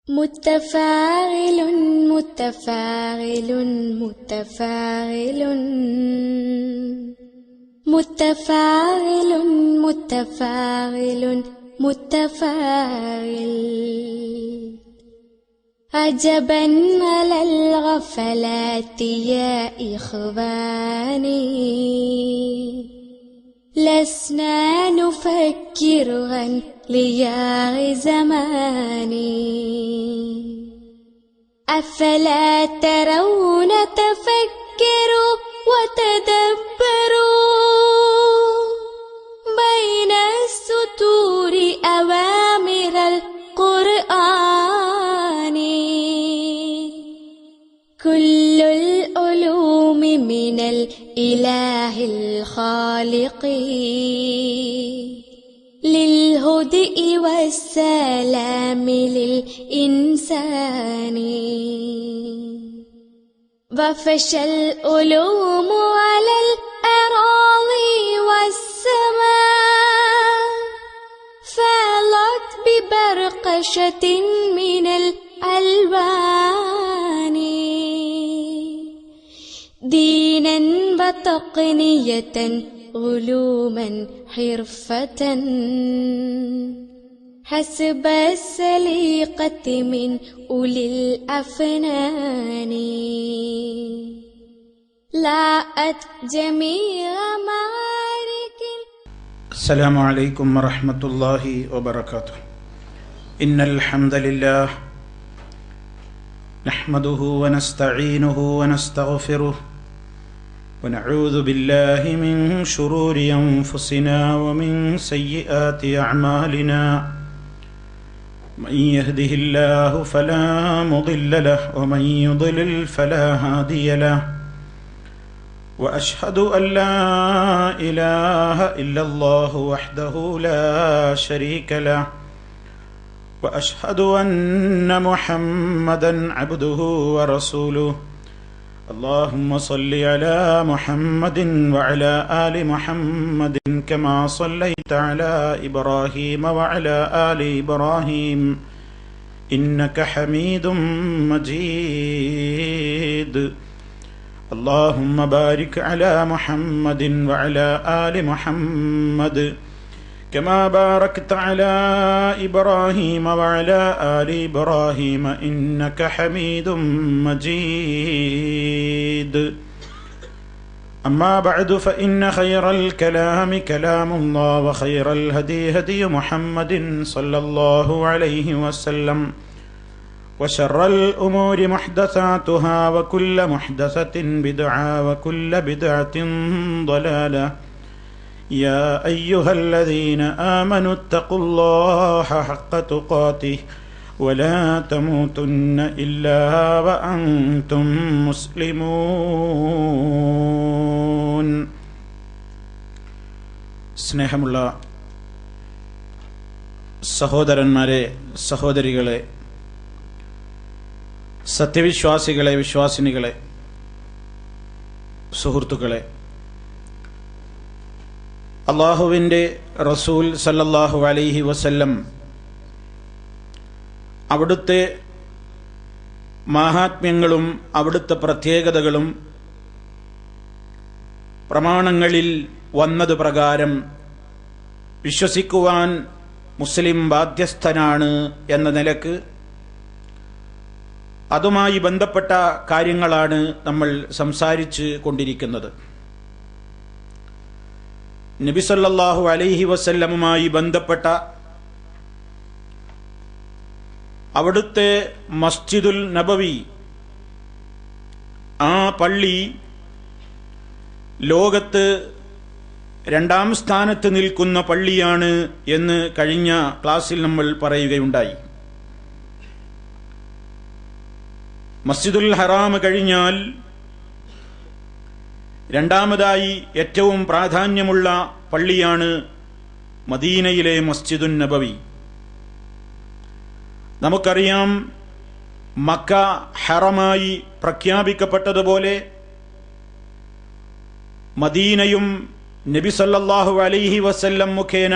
متفاعل متفاعل متفاعل متفاعل متفاعل متفاعل عجبا على الغفلات يا إخواني لسنا نفكر عن لياغ زماني أفلا ترون تفكروا وتدبروا بين السطور أوامر القرآن كل العلوم من الإله الخالق للهدى والسلام للإنسان وفشى العلوم على الأراضي والسماء فالت ببرقشة من الألوان دينا وتقنية علوما حرفة حسب السليقة من أولي الأفنان لاءت جميع معارك. السلام عليكم ورحمة الله وبركاته. إن الحمد لله نحمده ونستعينه ونستغفره ونعوذ بالله من شرور أنفسنا ومن سيئات أعمالنا من يهده الله فلا مضل له ومن يضلل فلا هادي له وأشهد أن لا إله إلا الله وحده لا شريك له وأشهد أن محمدا عبده ورسوله. اللهم صل على محمد وعلى آل محمد كما صليت على إبراهيم وعلى آل إبراهيم إنك حميد مجيد. اللهم بارك على محمد وعلى آل محمد كما باركت على إبراهيم وعلى آل إبراهيم إنك حميد مجيد. أما بعد فإن خير الكلام كلام الله وخير الهدي هدي محمد صلى الله عليه وسلم وشر الأمور محدثاتها وكل محدثة بدعة وكل بدعة ضلالة. يا أيها الذين آمنوا اتقوا الله حق تقاته ولا تموتن إلا وأنتم مسلمون. സ്നേഹമുള്ള സഹോദരന്മാരെ, സഹോദരികളെ, സത്യവിശ്വാസികളെ, വിശ്വാസിനികളെ, സുഹൃത്തുക്കളെ, അള്ളാഹുവിൻ്റെ റസൂൽ സല്ലല്ലാഹു അലൈഹി വസല്ലം അവിടുത്തെ മാഹാത്മ്യങ്ങളും അവിടുത്തെ പ്രത്യേകതകളും പ്രമാണങ്ങളിൽ വന്നത് പ്രകാരം വിശ്വസിക്കുവാൻ മുസ്ലിം ബാധ്യസ്ഥനാണ് എന്ന നിലക്ക് അതുമായി ബന്ധപ്പെട്ട കാര്യങ്ങളാണ് നമ്മൾ സംസാരിച്ച് കൊണ്ടിരിക്കുന്നത്. നബി സല്ലല്ലാഹു അലൈഹി വസല്ലമുമായി ബന്ധപ്പെട്ട അവിടുത്തെ മസ്ജിദുൽ നബവി, ആ പള്ളി ലോകത്ത് രണ്ടാം സ്ഥാനത്ത് നിൽക്കുന്ന പള്ളിയാണ് എന്ന് കഴിഞ്ഞ ക്ലാസ്സിൽ നമ്മൾ പറയുകയുണ്ടായി. മസ്ജിദുൽ ഹറാം കഴിഞ്ഞാൽ രണ്ടാമതായി ഏറ്റവും പ്രാധാന്യമുള്ള പള്ളിയാണ് മദീനയിലെ മസ്ജിദുൻ നബവി. നമുക്കറിയാം, മക്ക ഹറമായി പ്രഖ്യാപിക്കപ്പെട്ടതുപോലെ മദീനയും നബി സല്ലല്ലാഹു അലൈഹി വസല്ലം മുഖേന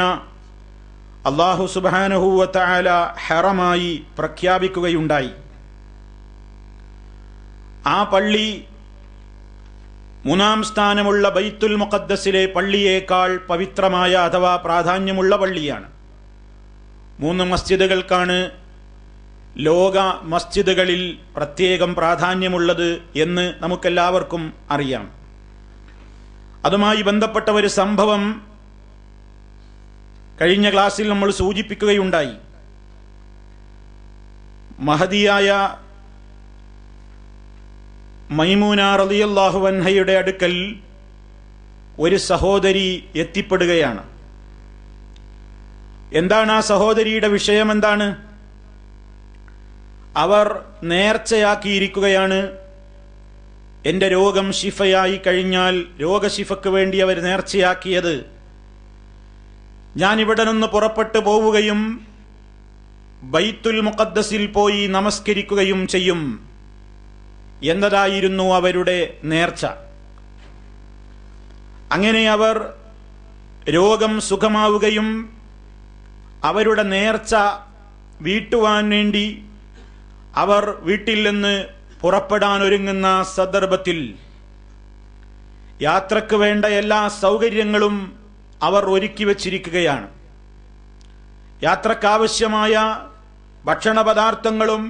അല്ലാഹു സുബ്ഹാനഹു വ തആല ഹറമായി പ്രഖ്യാപിക്കുകയുണ്ടായി. ആ പള്ളി മൂന്നാം സ്ഥാനമുള്ള ബൈത്തുൽ മുഖദ്ദസിലെ പള്ളിയേക്കാൾ പവിത്രമായ അഥവാ പ്രാധാന്യമുള്ള പള്ളിയാണ്. 3 മസ്ജിദുകൾക്കാണ് ലോക മസ്ജിദുകളിൽ പ്രത്യേകം പ്രാധാന്യമുള്ളത് എന്ന് നമുക്കെല്ലാവർക്കും അറിയാം. അതുമായി ബന്ധപ്പെട്ട ഒരു സംഭവം കഴിഞ്ഞ ക്ലാസ്സിൽ നമ്മൾ സൂചിപ്പിക്കുകയുണ്ടായി. മഹദിയായ മൈമൂന റളിയല്ലാഹു അൻഹയുടെ അടുക്കൽ ഒരു സഹോദരി എത്തിപ്പെടുകയാണ്. എന്താണ് ആ സഹോദരിയുടെ വിഷയം? എന്താണ്? അവർ നേർച്ചയാക്കിയിരിക്കുകയാണ്, എന്റെ രോഗം ശിഫയായി കഴിഞ്ഞാൽ രോഗശിഫയ്ക്ക് വേണ്ടി അവർ നേർച്ചയാക്കിയത് ഞാൻ ഇവിടെ നിന്ന് പുറപ്പെട്ടു പോവുകയും ബൈത്തുൽ മുഖദ്ദസിൽ പോയി നമസ്കരിക്കുകയും ചെയ്യും എന്നതായിരുന്നു അവരുടെ നേർച്ച. അങ്ങനെ അവർ രോഗം സുഖമാവുകയും അവരുടെ നേർച്ച വീട്ടുവാൻ വേണ്ടി അവർ വീട്ടിൽ നിന്ന് പുറപ്പെടാൻ ഒരുങ്ങുന്ന സന്ദർഭത്തിൽ യാത്രക്ക് വേണ്ട എല്ലാ സൗകര്യങ്ങളും അവർ ഒരുക്കി വച്ചിരിക്കുകയാണ്. യാത്രക്കാവശ്യമായ ഭക്ഷണ പദാർത്ഥങ്ങളും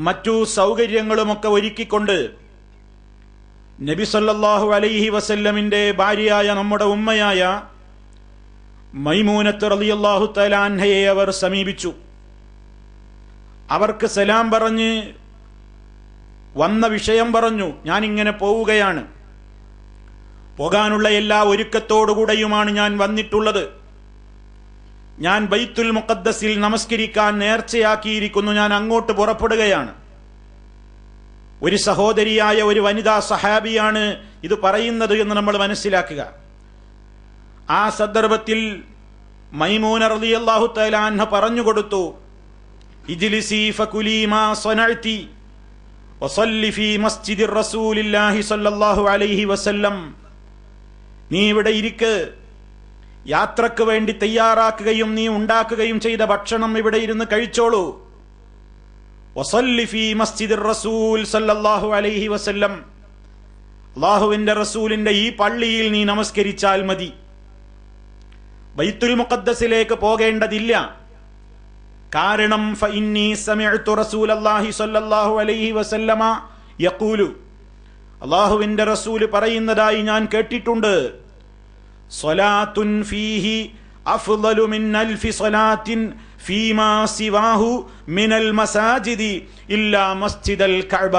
മറ്റു സൗകര്യങ്ങളുമൊക്കെ ഒരുക്കിക്കൊണ്ട് നബി സല്ലല്ലാഹു അലൈഹി വസല്ലമിന്റെ ഭാര്യയായ നമ്മുടെ ഉമ്മയായ മൈമൂനത്ത് റളിയല്ലാഹു തആല അൻഹയെ അവർ സമീപിച്ചു. അവർക്ക് സലാം പറഞ്ഞ് വന്ന വിഷയം പറഞ്ഞു. ഞാനിങ്ങനെ പോവുകയാണ്, പോകാനുള്ള എല്ലാ ഒരുക്കത്തോടുകൂടെയുമാണ് ഞാൻ വന്നിട്ടുള്ളത്. ഞാൻ ബൈത്തുൽ മുഖദ്ദസിൽ നമസ്കരിക്കാൻ നേർച്ചയാക്കിയിരിക്കുന്നു, ഞാൻ അങ്ങോട്ട് പുറപ്പെടുകയാണ്. ഒരു സഹോദരിയായ ഒരു വനിതാ സഹാബിയാണ് ഇത് പറയുന്നത് എന്ന് നമ്മൾ മനസ്സിലാക്കുക. ആ സന്ദർഭത്തിൽ മൈമൂന റളിയല്ലാഹു തആല അൻഹ പറഞ്ഞുകൊടുത്തു, ഇജ്ലിസി ഫകുലി മാ സനഅതി വസല്ലി ഫീ മസ്ജിദി റസൂലില്ലാഹി സ്വല്ലല്ലാഹു അലൈഹി വസല്ലം. നീ ഇവിടെ ഇരിക്ക്, യാത്രക്ക് വേണ്ടി തയ്യാറാക്കുകയും നീ ഉണ്ടാക്കുകയും ചെയ്ത ഭക്ഷണം ഇവിടെ ഇരുന്ന് കഴിച്ചോളൂ. വസല്ലി ഫീ മസ്ജിദി റസൂൽ സ്വല്ലല്ലാഹു അലൈഹി വസല്ലം, അല്ലാഹുവിന്റെ റസൂലിന്റെ ഈ പള്ളിയിൽ നീ നമസ്കരിച്ചാൽ മതി, ബൈത്തുൽ മുഖദ്ദസിലേക്ക് പോകേണ്ടതില്ല. കാരണം ഫഇന്നി സമിഅ്തു റസൂലല്ലാഹി സ്വല്ലല്ലാഹു അലൈഹി വസല്ലമ യഖൂലു, അല്ലാഹുവിന്റെ റസൂൽ പറയുന്നതായി ഞാൻ കേട്ടിട്ടുണ്ട്, സ്വലാത്തുൻ ഫീഹി അഫ്ളലു മിൻ അൽഫി സ്വലാത്തിൻ ഫീമാ സിവാഹു മിനൽ മസാജിദി ഇല്ലാ മസ്ജിദൽ കഅബ.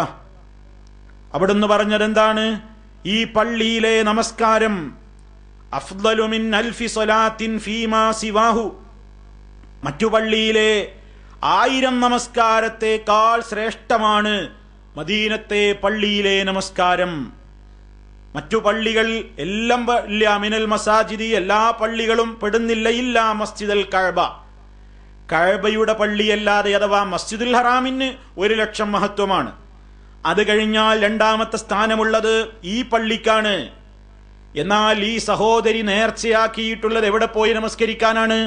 അവിടുന്ന് പറഞ്ഞത് എന്താണ്? ഈ പള്ളിയിലെ നമസ്കാരം അഫ്ളലു മിൻ അൽഫി സ്വലാത്തിൻ ഫീമാ സിവാഹു, മറ്റു പള്ളിയിലെ 1000 നമസ്കാരത്തെക്കാൾ ശ്രേഷ്ഠമാണ് മദീനത്തെ പള്ളിയിലെ നമസ്കാരം. മറ്റു പള്ളികൾ എല്ലാം ഇല്ല, മിനൽ മസാജിദി എല്ലാ പള്ളികളും പെടുന്നില്ല, ഇല്ല മസ്ജിദൽ കഅബ, കഅബയുടെ പള്ളിയല്ലാതെ. അഥവാ മസ്ജിദുൽ ഹറാമിന് 1,00,000 മഹത്വമാണ്. അത് കഴിഞ്ഞാൽ രണ്ടാമത്തെ സ്ഥാനമുള്ളത് ഈ പള്ളിക്കാണ്. എന്നാൽ ഈ സഹോദരി നേർച്ചയാക്കിയിട്ടുള്ളത് എവിടെ പോയി നമസ്കരിക്കാനാണ്?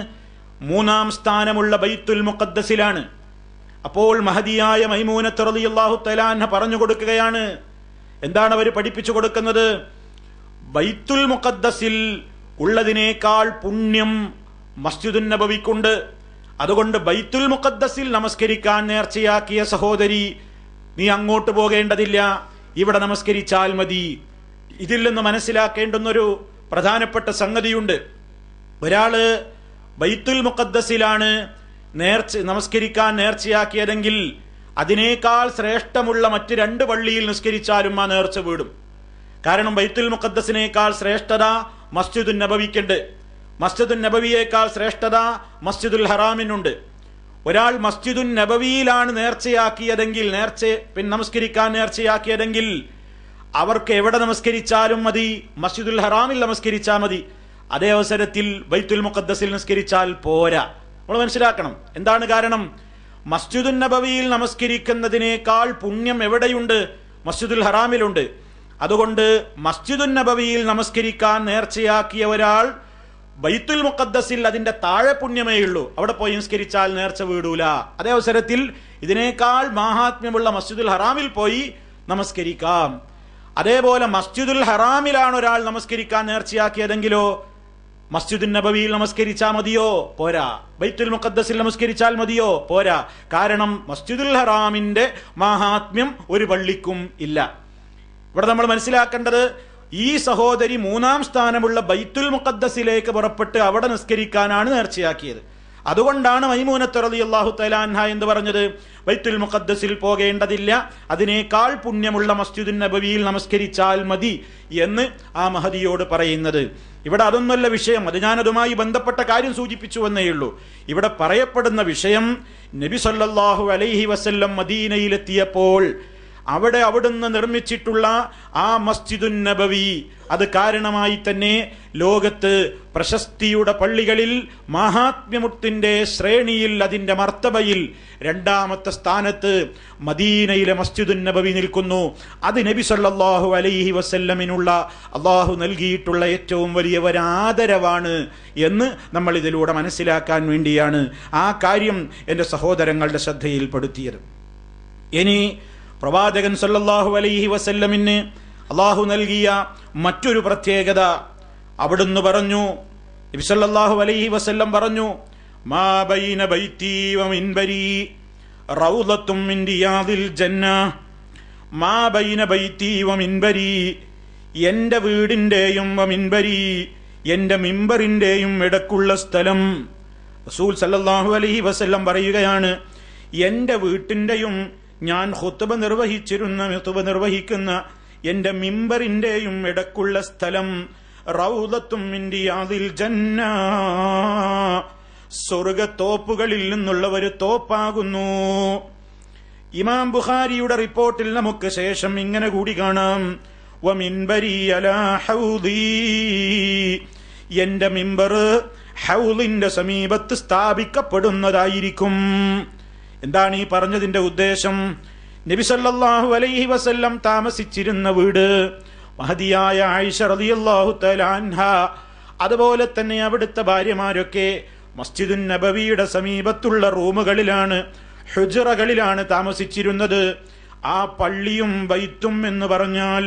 3ാം സ്ഥാനമുള്ള ബൈത്തുൽ മുഖദ്ദസിലാണ്. അപ്പോൾ മഹദിയായ മൈമൂനത്ത് റളിയല്ലാഹു തആല അൻഹ പറഞ്ഞു കൊടുക്കുകയാണ്. എന്താണ് അവർ പഠിപ്പിച്ചു കൊടുക്കുന്നത്? ബൈത്തുൽ മുഖദ്ദസിൽ ഉള്ളതിനേക്കാൾ പുണ്യം മസ്ജിദുൻ നബവിക്കുണ്ട്. അതുകൊണ്ട് ബൈത്തുൽ മുഖദ്ദസിൽ നമസ്കരിക്കാൻ നേർച്ചയാക്കിയ സഹോദരി, നീ അങ്ങോട്ട് പോകേണ്ടതില്ല, ഇവിടെ നമസ്കരിച്ചാൽ മതി. ഇതിൽ നിന്ന് മനസ്സിലാക്കേണ്ടുന്നൊരു പ്രധാനപ്പെട്ട സംഗതിയുണ്ട്. ഒരാള് ബൈത്തുൽ മുഖദ്ദസിലാണ് നമസ്കരിക്കാൻ നേർച്ചയാക്കിയതെങ്കിൽ അതിനേക്കാൾ ശ്രേഷ്ഠമുള്ള മറ്റ് 2 പള്ളിയിൽ നിസ്കരിച്ചാലും ആ നേർച്ച വീടും. കാരണം ബൈത്തുൽ മുഖദ്ദസിനേക്കാൾ ശ്രേഷ്ഠത മസ്ജിദുൻ നബവിക്കുണ്ട്, മസ്ജിദുൻ നബവിയേക്കാൾ ശ്രേഷ്ഠത മസ്ജിദുൽ ഹറാമിനുണ്ട്. ഒരാൾ മസ്ജിദുൻ നബവിയിലാണ് നേർച്ചയാക്കിയതെങ്കിൽ, നമസ്കരിക്കാൻ നേർച്ചയാക്കിയതെങ്കിൽ അവർക്ക് എവിടെ നമസ്കരിച്ചാലും മതി, മസ്ജിദുൽ ഹറാമിൽ നമസ്കരിച്ചാൽ മതി. അതേ അവസരത്തിൽ ബൈത്തുൽ മുഖദ്ദസിൽ നിസ്കരിച്ചാൽ പോരാ. നമ്മൾ മനസ്സിലാക്കണം എന്താണ് കാരണം. മസ്ജിദുൻ നബവിയിൽ നമസ്കരിക്കുന്നതിനേക്കാൾ പുണ്യം എവിടെയുണ്ട്? മസ്ജിദുൽ ഹറാമിലുണ്ട്. അതുകൊണ്ട് മസ്ജിദുൻ നബവിയിൽ നമസ്കരിക്കാൻ നേർച്ചയാക്കിയ ഒരാൾ ബൈത്തുൽ മുഖദ്ദസിൽ അതിന്റെ താഴെ പുണ്യമേ ഉള്ളൂ, അവിടെ പോയി നിസ്കരിച്ചാൽ നേർച്ച വീടൂല. അതേ അവസരത്തിൽ ഇതിനേക്കാൾ മാഹാത്മ്യമുള്ള മസ്ജിദുൽ ഹറാമിൽ പോയി നമസ്കരിക്കാം. അതേപോലെ മസ്ജിദുൽ ഹറാമിലാണ് ഒരാൾ നമസ്കരിക്കാൻ നേർച്ചയാക്കിയതെങ്കിലോ മസ്ജിദുൻ നബവിയിൽ നമസ്കരിച്ചാൽ മതിയോ? പോരാ. ബൈത്തുൽ മുഖദ്ദസിൽ നമസ്കരിച്ചാൽ മതിയോ? പോരാ. കാരണം മസ്ജിദുൽ ഹറാമിന്റെ മാഹാത്മ്യം ഒരു പള്ളിക്കും ഇല്ല. ഇവിടെ നമ്മൾ മനസ്സിലാക്കേണ്ടത്, ഈ സഹോദരി 3-ാം സ്ഥാനമുള്ള ബൈത്തുൽ മുഖദ്ദസിലേക്ക് പുറപ്പെട്ട് അവിടെ നിസ്കരിക്കാനാണ് നേർച്ചയാക്കിയത്. അതുകൊണ്ടാണ് മൈമൂനത്ത് റളിയല്ലാഹു തആല അൻഹ എന്ന് പറഞ്ഞത്, ബൈത്തുൽ മുഖദ്ദസിൽ പോകേണ്ടതില്ല, അതിനേക്കാൾ പുണ്യമുള്ള മസ്ജിദുൻ നബവിയിൽ നമസ്കരിച്ചാൽ മതി എന്ന് ആ മഹദിയോട് പറയുന്നത്. ഇവിടെ അതൊന്നുമല്ല വിഷയം, അത് ഞാനതുമായി ബന്ധപ്പെട്ട കാര്യം സൂചിപ്പിച്ചു എന്നേ ഉള്ളൂ. ഇവിടെ പറയപ്പെടുന്ന വിഷയം, നബി സല്ലല്ലാഹു അലൈഹി വസല്ലം മദീനയിലെത്തിയപ്പോൾ അവിടെ അവിടുന്ന് നിർമ്മിച്ചിട്ടുള്ള ആ മസ്ജിദുൻ നബവി, അത് കാരണമായി തന്നെ ലോകത്ത് പ്രശസ്തിയുടെ പള്ളികളിൽ മഹാത്മ്യമുത്തിന്റെ ശ്രേണിയിൽ, അതിന്റെ മർത്തബയിൽ 2-ാമത്തെ സ്ഥാനത്ത് മദീനയിലെ മസ്ജിദുൻ നബവി നിൽക്കുന്നു. അത് നബി സല്ലല്ലാഹു അലൈഹി വസല്ലമിനുള്ള അള്ളാഹു നൽകിയിട്ടുള്ള ഏറ്റവും വലിയ ഒരാദരവാണ് എന്ന് നമ്മൾ ഇതിലൂടെ മനസ്സിലാക്കാൻ വേണ്ടിയാണ് ആ കാര്യം എൻ്റെ സഹോദരങ്ങളുടെ ശ്രദ്ധയിൽപ്പെടുത്തിയത്. ഇനി പ്രവാചകൻ സല്ലല്ലാഹു അലൈഹി വസല്ലമിന് അള്ളാഹു നൽകിയ മറ്റൊരു പ്രത്യേകത അവിടുന്ന് പറഞ്ഞു. നബി സല്ലല്ലാഹു അലൈഹി വസല്ലം പറഞ്ഞു, മാ ബൈന ബൈതി വ മിൻബരി റൗളത്തും മിൻ റിയാദിൽ ജന്ന. മാ ബൈന ബൈതി വ മിൻബരി, എന്റെ വീടിന്റെയും വ മിൻബരി, എന്റെ മിമ്പറിന്റെയും ഇടക്കുള്ള സ്ഥലം. റസൂൽ സല്ലല്ലാഹു അലൈഹി വസല്ലം പറയുകയാണ്, എന്റെ വീട്ടിന്റെയും ഞാൻ ഖുത്ബ നിർവഹിക്കുന്ന എന്റെ മിമ്പറിന്റെയും ഇടക്കുള്ള സ്ഥലം റൗളത്തും മിൻ റിയാദിൽ ജന്ന, സ്വർഗത്തോപ്പുകളിൽ നിന്നുള്ള ഒരു തോപ്പാകുന്നു. ഇമാം ബുഖാരിയുടെ റിപ്പോർട്ടിൽ നമുക്ക് ശേഷം ഇങ്ങനെ കൂടി കാണാം, വ മിൻബരി അലാ ഹൗദി, എന്റെ മിമ്പർ ഹൗലിന്റെ സമീപത്ത് സ്ഥാപിക്കപ്പെടുന്നതായിരിക്കും. എന്താണ് ഈ പറഞ്ഞതിന്റെ ഉദ്ദേശം? നബി സല്ലല്ലാഹു അലൈഹി വസല്ലം താമസിച്ചിരുന്ന വീട് മഹദിയായ ആയിഷ റളിയല്ലാഹു തആല അൻഹ, അതുപോലെ തന്നെ അവിടുത്തെ ഭാര്യമാരൊക്കെ മസ്ജിദുൻ നബവിയുടെ സമീപത്തുള്ള റൂമുകളിലാണ്, ഹുജറകളിലാണ് താമസിച്ചിരുന്നത്. ആ പള്ളിയും ബൈത്തും എന്ന് പറഞ്ഞാൽ,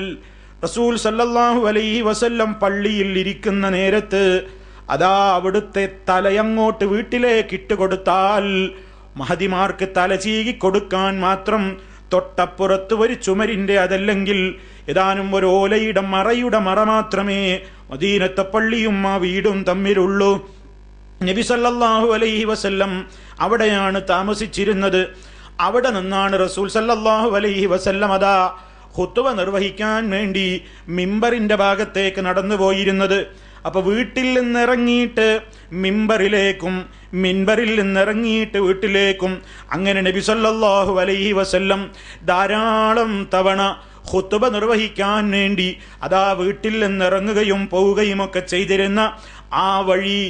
റസൂൽ സല്ലല്ലാഹു അലൈഹി വസല്ലം പള്ളിയിൽ ഇരിക്കുന്ന നേരത്ത് അതാ അവിടുത്തെ തലയങ്ങോട്ട് വീട്ടിലേക്ക് ഇട്ടുകൊടുത്താൽ മഹദിമാർക്ക് തലചീകി കൊടുക്കാൻ മാത്രം തൊട്ടപ്പുറത്ത് ഒരു ചുമരിന്റെ, അതല്ലെങ്കിൽ ഏതാനും ഒരു ഓലയുടെ മറയുടെ മറ മാത്രമേ മദീനത്തെ പള്ളിയും ആ വീടും തമ്മിലുള്ളൂ. നബി സല്ലല്ലാഹു അലൈഹി വസല്ലം അവിടെയാണ് താമസിച്ചിരുന്നത്. അവിടെ നിന്നാണ് റസൂൽ സല്ലല്ലാഹു അലൈഹി വസല്ലം അതാ ഖുത്ബ നിർവഹിക്കാൻ വേണ്ടി മിമ്പറിന്റെ ഭാഗത്തേക്ക് നടന്നു പോയിരുന്നത്. അപ്പൊ വീട്ടിൽ നിന്നിറങ്ങിയിട്ട് മിമ്പറിലേക്കും, മിമ്പറിൽ നിന്നിറങ്ങിയിട്ട് വീട്ടിലേക്കും, അങ്ങനെ നബി സല്ലല്ലാഹു അലൈഹി വസല്ലം ധാരാളം തവണ ഖുത്ബ നിർവഹിക്കാൻ വേണ്ടി അതാ വീട്ടിൽ നിന്നിറങ്ങുകയും പോവുകയും ഒക്കെ ചെയ്തിരുന്ന ആ വഴി,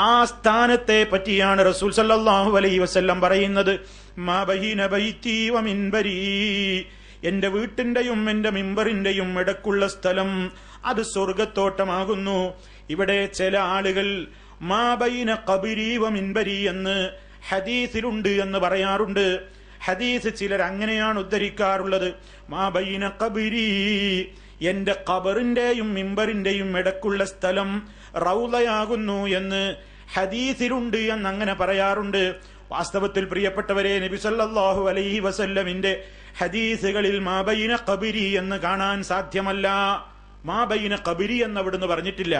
ആ സ്ഥാനത്തെ പറ്റിയാണ് റസൂൽ സല്ലല്ലാഹു അലൈഹി വസല്ലം പറയുന്നത്. മാ ബൈന ബൈതി വ മിൻബരി, എന്റെ വീട്ടിന്റെയും എന്റെ മിമ്പറിന്റെയും ഇടക്കുള്ള സ്ഥലം അത് സ്വർഗത്തോട്ടമാകുന്നു. ഇവിടെ ചില ആളുകൾ മാ ബൈന ഖബരി വ മിൻബരി എന്ന് ഹദീസിലുണ്ട് എന്ന് പറയാറുണ്ട്. ഹദീസ് ചിലർ അങ്ങനെയാണ് ഉദ്ധരിക്കാറുള്ളത്. മാ ബൈന ഖബരി, എന്റെ ഖബറിന്റെയും മിമ്പറിന്റെയും ഇടക്കുള്ള സ്ഥലം റൗളയാകുന്നു എന്ന് ഹദീസിലുണ്ട് എന്ന് അങ്ങനെ പറയാറുണ്ട്. വാസ്തവത്തിൽ പ്രിയപ്പെട്ടവരെ, നബി സല്ലല്ലാഹു അലൈഹി വസല്ലമിന്റെ ഹദീസുകളിൽ മാ ബൈന ഖബരി എന്ന് കാണാൻ സാധ്യമല്ല. മാ ബൈന ഖബരി എന്ന് അവിടുന്ന് പറഞ്ഞിട്ടില്ല.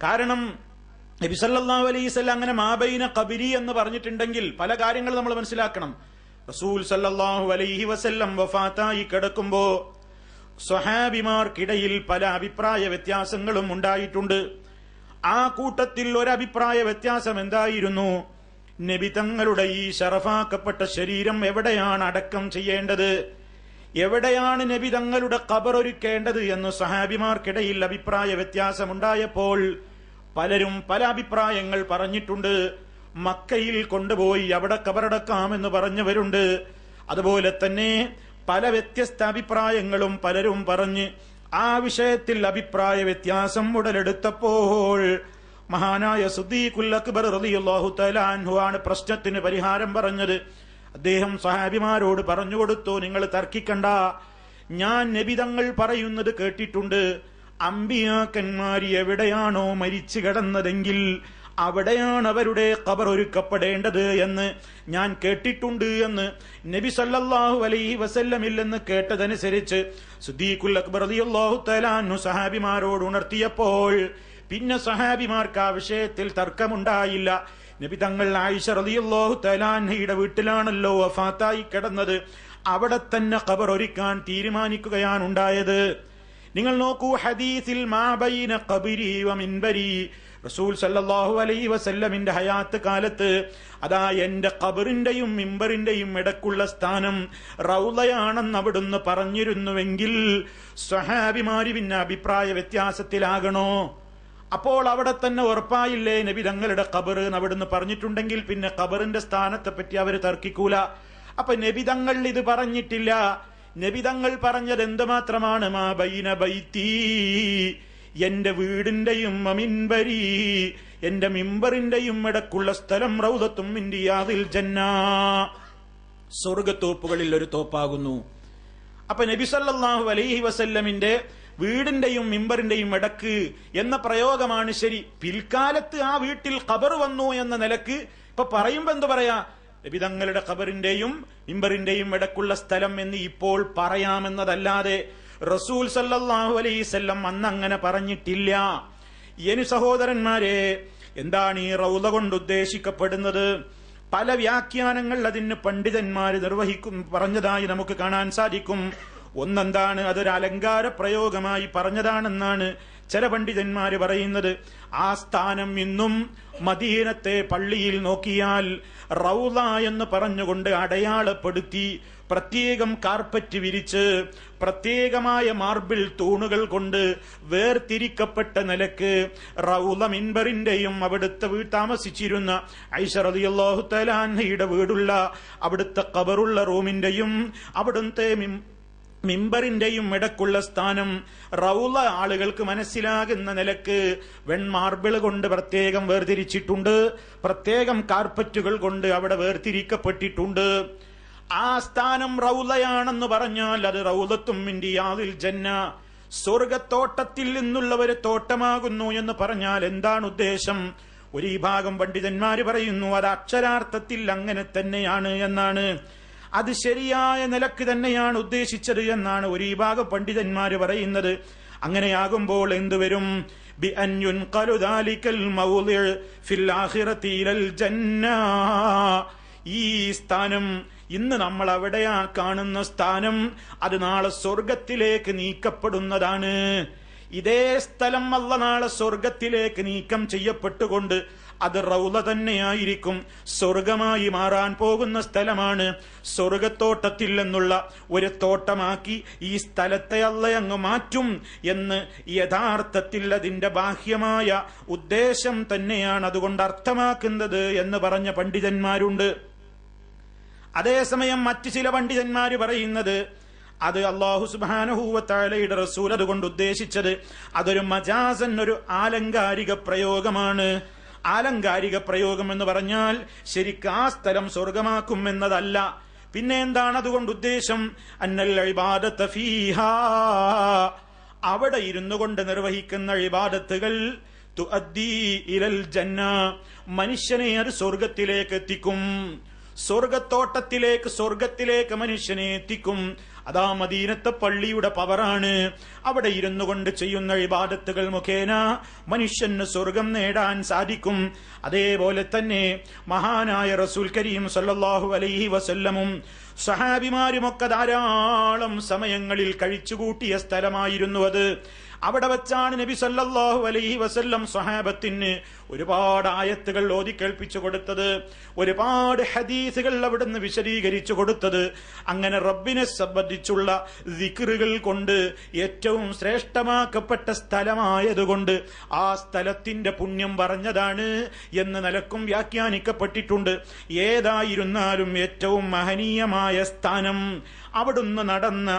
കാരണം നബി സല്ലല്ലാഹു അലൈഹി വസല്ലം അങ്ങനെ മാ ബൈന ഖബരി എന്ന് പറഞ്ഞിട്ടുണ്ടെങ്കിൽ പല കാര്യങ്ങൾ നമ്മൾ മനസ്സിലാക്കണം. റസൂൽ സല്ലല്ലാഹു അലൈഹി വസല്ലം വഫാത്തായി കിടക്കുമ്പോ സ്വഹാബിമാർക്കിടയിൽ പല അഭിപ്രായ വ്യത്യാസങ്ങളും ഉണ്ടായിട്ടുണ്ട്. ആ കൂട്ടത്തിൽ ഒരഭിപ്രായ വ്യത്യാസം എന്തായിരുന്നു? നബി തങ്ങളുടെ ഈ ശറഫാക്കപ്പെട്ട ശരീരം എവിടെയാണ് അടക്കം ചെയ്യേണ്ടത്, എവിടെയാണ് നബി തങ്ങളുടെ ഖബർ ഒരുക്കേണ്ടത് എന്ന് സഹാബിമാർക്കിടയിൽ അഭിപ്രായ വ്യത്യാസമുണ്ടായപ്പോൾ പലരും പല അഭിപ്രായങ്ങൾ പറഞ്ഞിട്ടുണ്ട്. മക്കയിൽ കൊണ്ടുപോയി അവിടെ ഖബറടക്കാമെന്ന് പറഞ്ഞവരുണ്ട്. അതുപോലെ തന്നെ പല വ്യത്യസ്ത അഭിപ്രായങ്ങളും പലരും പറഞ്ഞ് ആ വിഷയത്തിൽ അഭിപ്രായ വ്യത്യാസം ഉടലെടുത്തപ്പോൾ മഹാനായ സിദ്ദീഖുൽ അക്ബർ റളിയല്ലാഹു തആല അൻഹു ആണ് പ്രശ്നത്തിന് പരിഹാരം പറഞ്ഞത്. അദ്ദേഹം സ്വഹാബിമാരോട് പറഞ്ഞുകൊടുത്തു, നിങ്ങൾ തർക്കിക്കണ്ട, ഞാൻ നബിതങ്ങൾ പറയുന്നത് കേട്ടിട്ടുണ്ട്. അമ്പിയാക്കന്മാർ എവിടെയാണോ മരിച്ചു കിടന്നതെങ്കിൽ അവിടെയാണ് അവരുടെ ഖബർ ഒരുക്കപ്പെടേണ്ടത് എന്ന് ഞാൻ കേട്ടിട്ടുണ്ട് എന്ന് നബി സല്ലല്ലാഹു അലൈഹി വസല്ലമിൽ നിന്ന് കേട്ടതനുസരിച്ച് സിദ്ദീഖുൽ അക്ബർ റളിയല്ലാഹു തആല അൻഹു സഹാബിമാരോട് ഉണർത്തിയപ്പോൾ പിന്നെ സഹാബിമാർക്ക് ആ വിഷയത്തിൽ തർക്കമുണ്ടായില്ല. നബി തങ്ങൾ ആയിഷ റളിയല്ലാഹു തആല അൻഹയുടെ വീട്ടിലാണല്ലോ വഫാത്തായി കിടന്നത്, അവിടെ തന്നെ ഖബർ ഒരുക്കാൻ തീരുമാനിക്കുകയാണ് ഉണ്ടായത്. നിങ്ങൾ നോക്കൂ, ഹദീസിൽ മാ ബൈന ഖബരി വ മിൻബരി, റസൂൽ സല്ലല്ലാഹു അലൈഹി വസല്ലമിന്റെ ഹയാത്ത് കാലത്ത് അതാ എന്റെ ഖബറിന്റെയും മിമ്പറിന്റെയും ഇടക്കുള്ള സ്ഥാനം റൗളയാണെന്ന് അവിടുന്ന് പറഞ്ഞിരുന്നുവെങ്കിൽ സ്വഹാബിമാര് പിന്നെ അഭിപ്രായ വ്യത്യാസത്തിലാകണോ? അപ്പോൾ അവിടെ തന്നെ ഉറപ്പായില്ലേ നബി തങ്ങളുടെ ഖബർ അവിടുന്ന് പറഞ്ഞിട്ടുണ്ടെങ്കിൽ പിന്നെ ഖബറിന്റെ സ്ഥാനത്തെ പറ്റി അവർ തർക്കിക്കൂല. അപ്പൊ നബി തങ്ങൾ ഇത് പറഞ്ഞിട്ടില്ല. നബി തങ്ങൾ പറഞ്ഞത് എന്തുമാത്രമാണ്? മാ ബൈന ബൈത്തി, എന്റെ വീടിന്റെയും മിൻബരി, എന്റെ മിമ്പറിന്റെയും ഇടക്കുള്ള സ്ഥലം റൗദത്തും മിൻ റിയാദിൽ ജന്ന, സ്വർഗത്തോപ്പുകളിൽ ഒരു തോപ്പാകുന്നു. അപ്പൊ നബി സല്ലല്ലാഹു അലൈഹി വസല്ലമിന്റെ വീടിന്റെയും മിമ്പറിന്റെയും ഇടക്ക് എന്ന പ്രയോഗമാണ് ശരി. പിൽക്കാലത്ത് ആ വീട്ടിൽ ഖബർ വന്നു എന്ന നിലക്ക് ഇപ്പൊ പറയുമ്പോ എന്തു പറയാ? നബി തങ്ങളുടെ ഖബറിന്റെയും മിമ്പറിന്റെയും ഇടക്കുള്ള സ്ഥലം എന്ന് ഇപ്പോൾ പറയാമെന്നതല്ലാതെ റസൂൽ സല്ലല്ലാഹു അലൈഹി വസല്ലം അന്ന് അങ്ങനെ പറഞ്ഞിട്ടില്ല. ഇനി സഹോദരന്മാരെ, എന്താണ് ഈ റൗള കൊണ്ട് ഉദ്ദേശിക്കപ്പെടുന്നത്? പല വ്യാഖ്യാനങ്ങൾ അതിന് പണ്ഡിതന്മാര് പറഞ്ഞതായി നമുക്ക് കാണാൻ സാധിക്കും. ഒന്നെന്താണ്, അതൊരു അലങ്കാര പ്രയോഗമായി പറഞ്ഞതാണെന്നാണ് ചില പണ്ഡിതന്മാര് പറയുന്നത്. ആ സ്ഥാനം ഇന്നും മദീനത്തെ പള്ളിയിൽ നോക്കിയാൽ റൗള എന്ന് പറഞ്ഞുകൊണ്ട് അടയാളപ്പെടുത്തി പ്രത്യേകം കാർപ്പറ്റ് വിരിച്ച് പ്രത്യേകമായ മാർബിൾ തൂണുകൾ കൊണ്ട് വേർതിരിക്കപ്പെട്ട നിലക്ക് റൗള മിൻബറിന്റെയും അവിടുത്തെ താമസിച്ചിരുന്ന ഐഷ റളിയല്ലാഹു തആല അൻഹയുടെ വീടുള്ള അവിടുത്തെ ഖബറുള്ള റൂമിന്റെയും അവിടുത്തെ മിമ്പറിന്റെയും ഇടക്കുള്ള സ്ഥാനം റൗള ആളുകൾക്ക് മനസ്സിലാകുന്ന നിലക്ക് വെൺമാർബിൾ കൊണ്ട് പ്രത്യേകം വേർതിരിച്ചിട്ടുണ്ട്, പ്രത്യേകം കാർപ്പറ്റുകൾ കൊണ്ട് അവിടെ വേർതിരിക്കപ്പെട്ടിട്ടുണ്ട്. ആ സ്ഥാനം റൗളയാണെന്ന് പറഞ്ഞാൽ അത് റൗദത്തും മിൻ റിയാദിൽ ജന്ന, സ്വർഗത്തോട്ടത്തിൽ നിന്നുള്ള ഒരു തോട്ടമാകുന്നു എന്ന് പറഞ്ഞാൽ എന്താണ് ഉദ്ദേശം? ഒരു വിഭാഗം പണ്ഡിതന്മാര് പറയുന്നു അത് അക്ഷരാർത്ഥത്തിൽ അങ്ങനെ തന്നെയാണ് എന്നാണ്. അത് ശരിയായ നിലക്ക് തന്നെയാണ് ഉദ്ദേശിച്ചത് എന്നാണ് ഒരു വിഭാഗം പണ്ഡിതന്മാര് പറയുന്നത്. അങ്ങനെയാകുമ്പോൾ എന്തുവരും? ബി അൻ യുൻഖലു ദാലികൽ മൗളിഉ ഫിൽ ആഖിറതി ഇലൽ ജന്ന, ഈ സ്ഥാനം ഇന്ന് നമ്മൾ അവിടെയാ കാണുന്ന സ്ഥാനം അത് നാളെ സ്വർഗത്തിലേക്ക് നീക്കപ്പെടുന്നതാണ്. ഇതേ സ്ഥലം അല്ലാഹ് നാളെ സ്വർഗത്തിലേക്ക് നീക്കം ചെയ്യപ്പെട്ടുകൊണ്ട് അത് റൗള തന്നെയായിരിക്കും, സ്വർഗമായി മാറാൻ പോകുന്ന സ്ഥലമാണ്. സ്വർഗത്തോട്ടത്തിൽ നിന്നുള്ള ഒരു തോട്ടമാക്കി ഈ സ്ഥലത്തെ അല്ലാഹ് അങ്ങ് മാറ്റും എന്ന് യഥാർത്ഥത്തിൽ അതിന്റെ ബാഹ്യമായ ഉദ്ദേശം തന്നെയാണ് അതുകൊണ്ട് അർത്ഥമാക്കുന്നത് എന്ന് പറഞ്ഞ പണ്ഡിതന്മാരുണ്ട്. അതേസമയം മറ്റു ചില പണ്ഡിതന്മാര് പറയുന്നത് അത് അല്ലാഹു സുബ്ഹാനഹു വ തആലയുടെ റസൂൽ അതുകൊണ്ട് ഉദ്ദേശിച്ചത് അതൊരു മജാസൻ, ഒരു ആലങ്കാരിക പ്രയോഗമാണ്. ആലങ്കാരിക പ്രയോഗം എന്ന് പറഞ്ഞാൽ ശരിക്കും ആ സ്ഥലം സ്വർഗമാക്കും എന്നതല്ല. പിന്നെ എന്താണ് അതുകൊണ്ട് ഉദ്ദേശം? അന്നൽ ഇബാദത ഫീഹാ, അവിടെ ഇരുന്നു കൊണ്ട് നിർവഹിക്കുന്ന ഇബാദത്തുകൾ തുഅദ്ദി ഇലൽ ജന്ന, മനുഷ്യനെ അത് സ്വർഗത്തിലേക്ക് എത്തിക്കും, സ്വർഗത്തോട്ടത്തിലേക്ക് മനുഷ്യനെ എത്തിക്കും. അതാ മദീനത്തെ പള്ളിയുടെ പവറാണ്. അവിടെ ഇരുന്നു കൊണ്ട് ചെയ്യുന്ന ഇബാദത്തുകൾ മുഖേന മനുഷ്യന് സ്വർഗം നേടാൻ സാധിക്കും. അതേപോലെ തന്നെ മഹാനായ റസൂൽ കരീം സല്ലല്ലാഹു അലൈഹി വസല്ലമും സഹാബിമാരുമൊക്കെ ധാരാളം സമയങ്ങളിൽ കഴിച്ചുകൂട്ടിയ സ്ഥലമായിരുന്നു അത്. അവിടെ വെച്ചാണ് നബി സല്ലല്ലാഹു അലൈഹി വസല്ലം സ്വഹാബത്തിന് ഒരുപാട് ആയത്തുകൾ ഓതി കേൾപ്പിച്ചു കൊടുത്തത്, ഒരുപാട് ഹദീസുകൾ അവിടുന്ന് വിശദീകരിച്ചു കൊടുത്തത്. അങ്ങനെ റബ്ബിനെ സംബന്ധിച്ചുള്ള ദിക്റുകൾ കൊണ്ട് ഏറ്റവും ശ്രേഷ്ഠമാക്കപ്പെട്ട സ്ഥലമായതുകൊണ്ട് ആ സ്ഥലത്തിന്റെ പുണ്യം പറഞ്ഞതാണ് എന്ന് നിലക്കും വ്യാഖ്യാനിക്കപ്പെട്ടിട്ടുണ്ട്. ഏതായിരുന്നാലും ഏറ്റവും മഹനീയമായ സ്ഥാനം, അവിടുന്ന് നടന്ന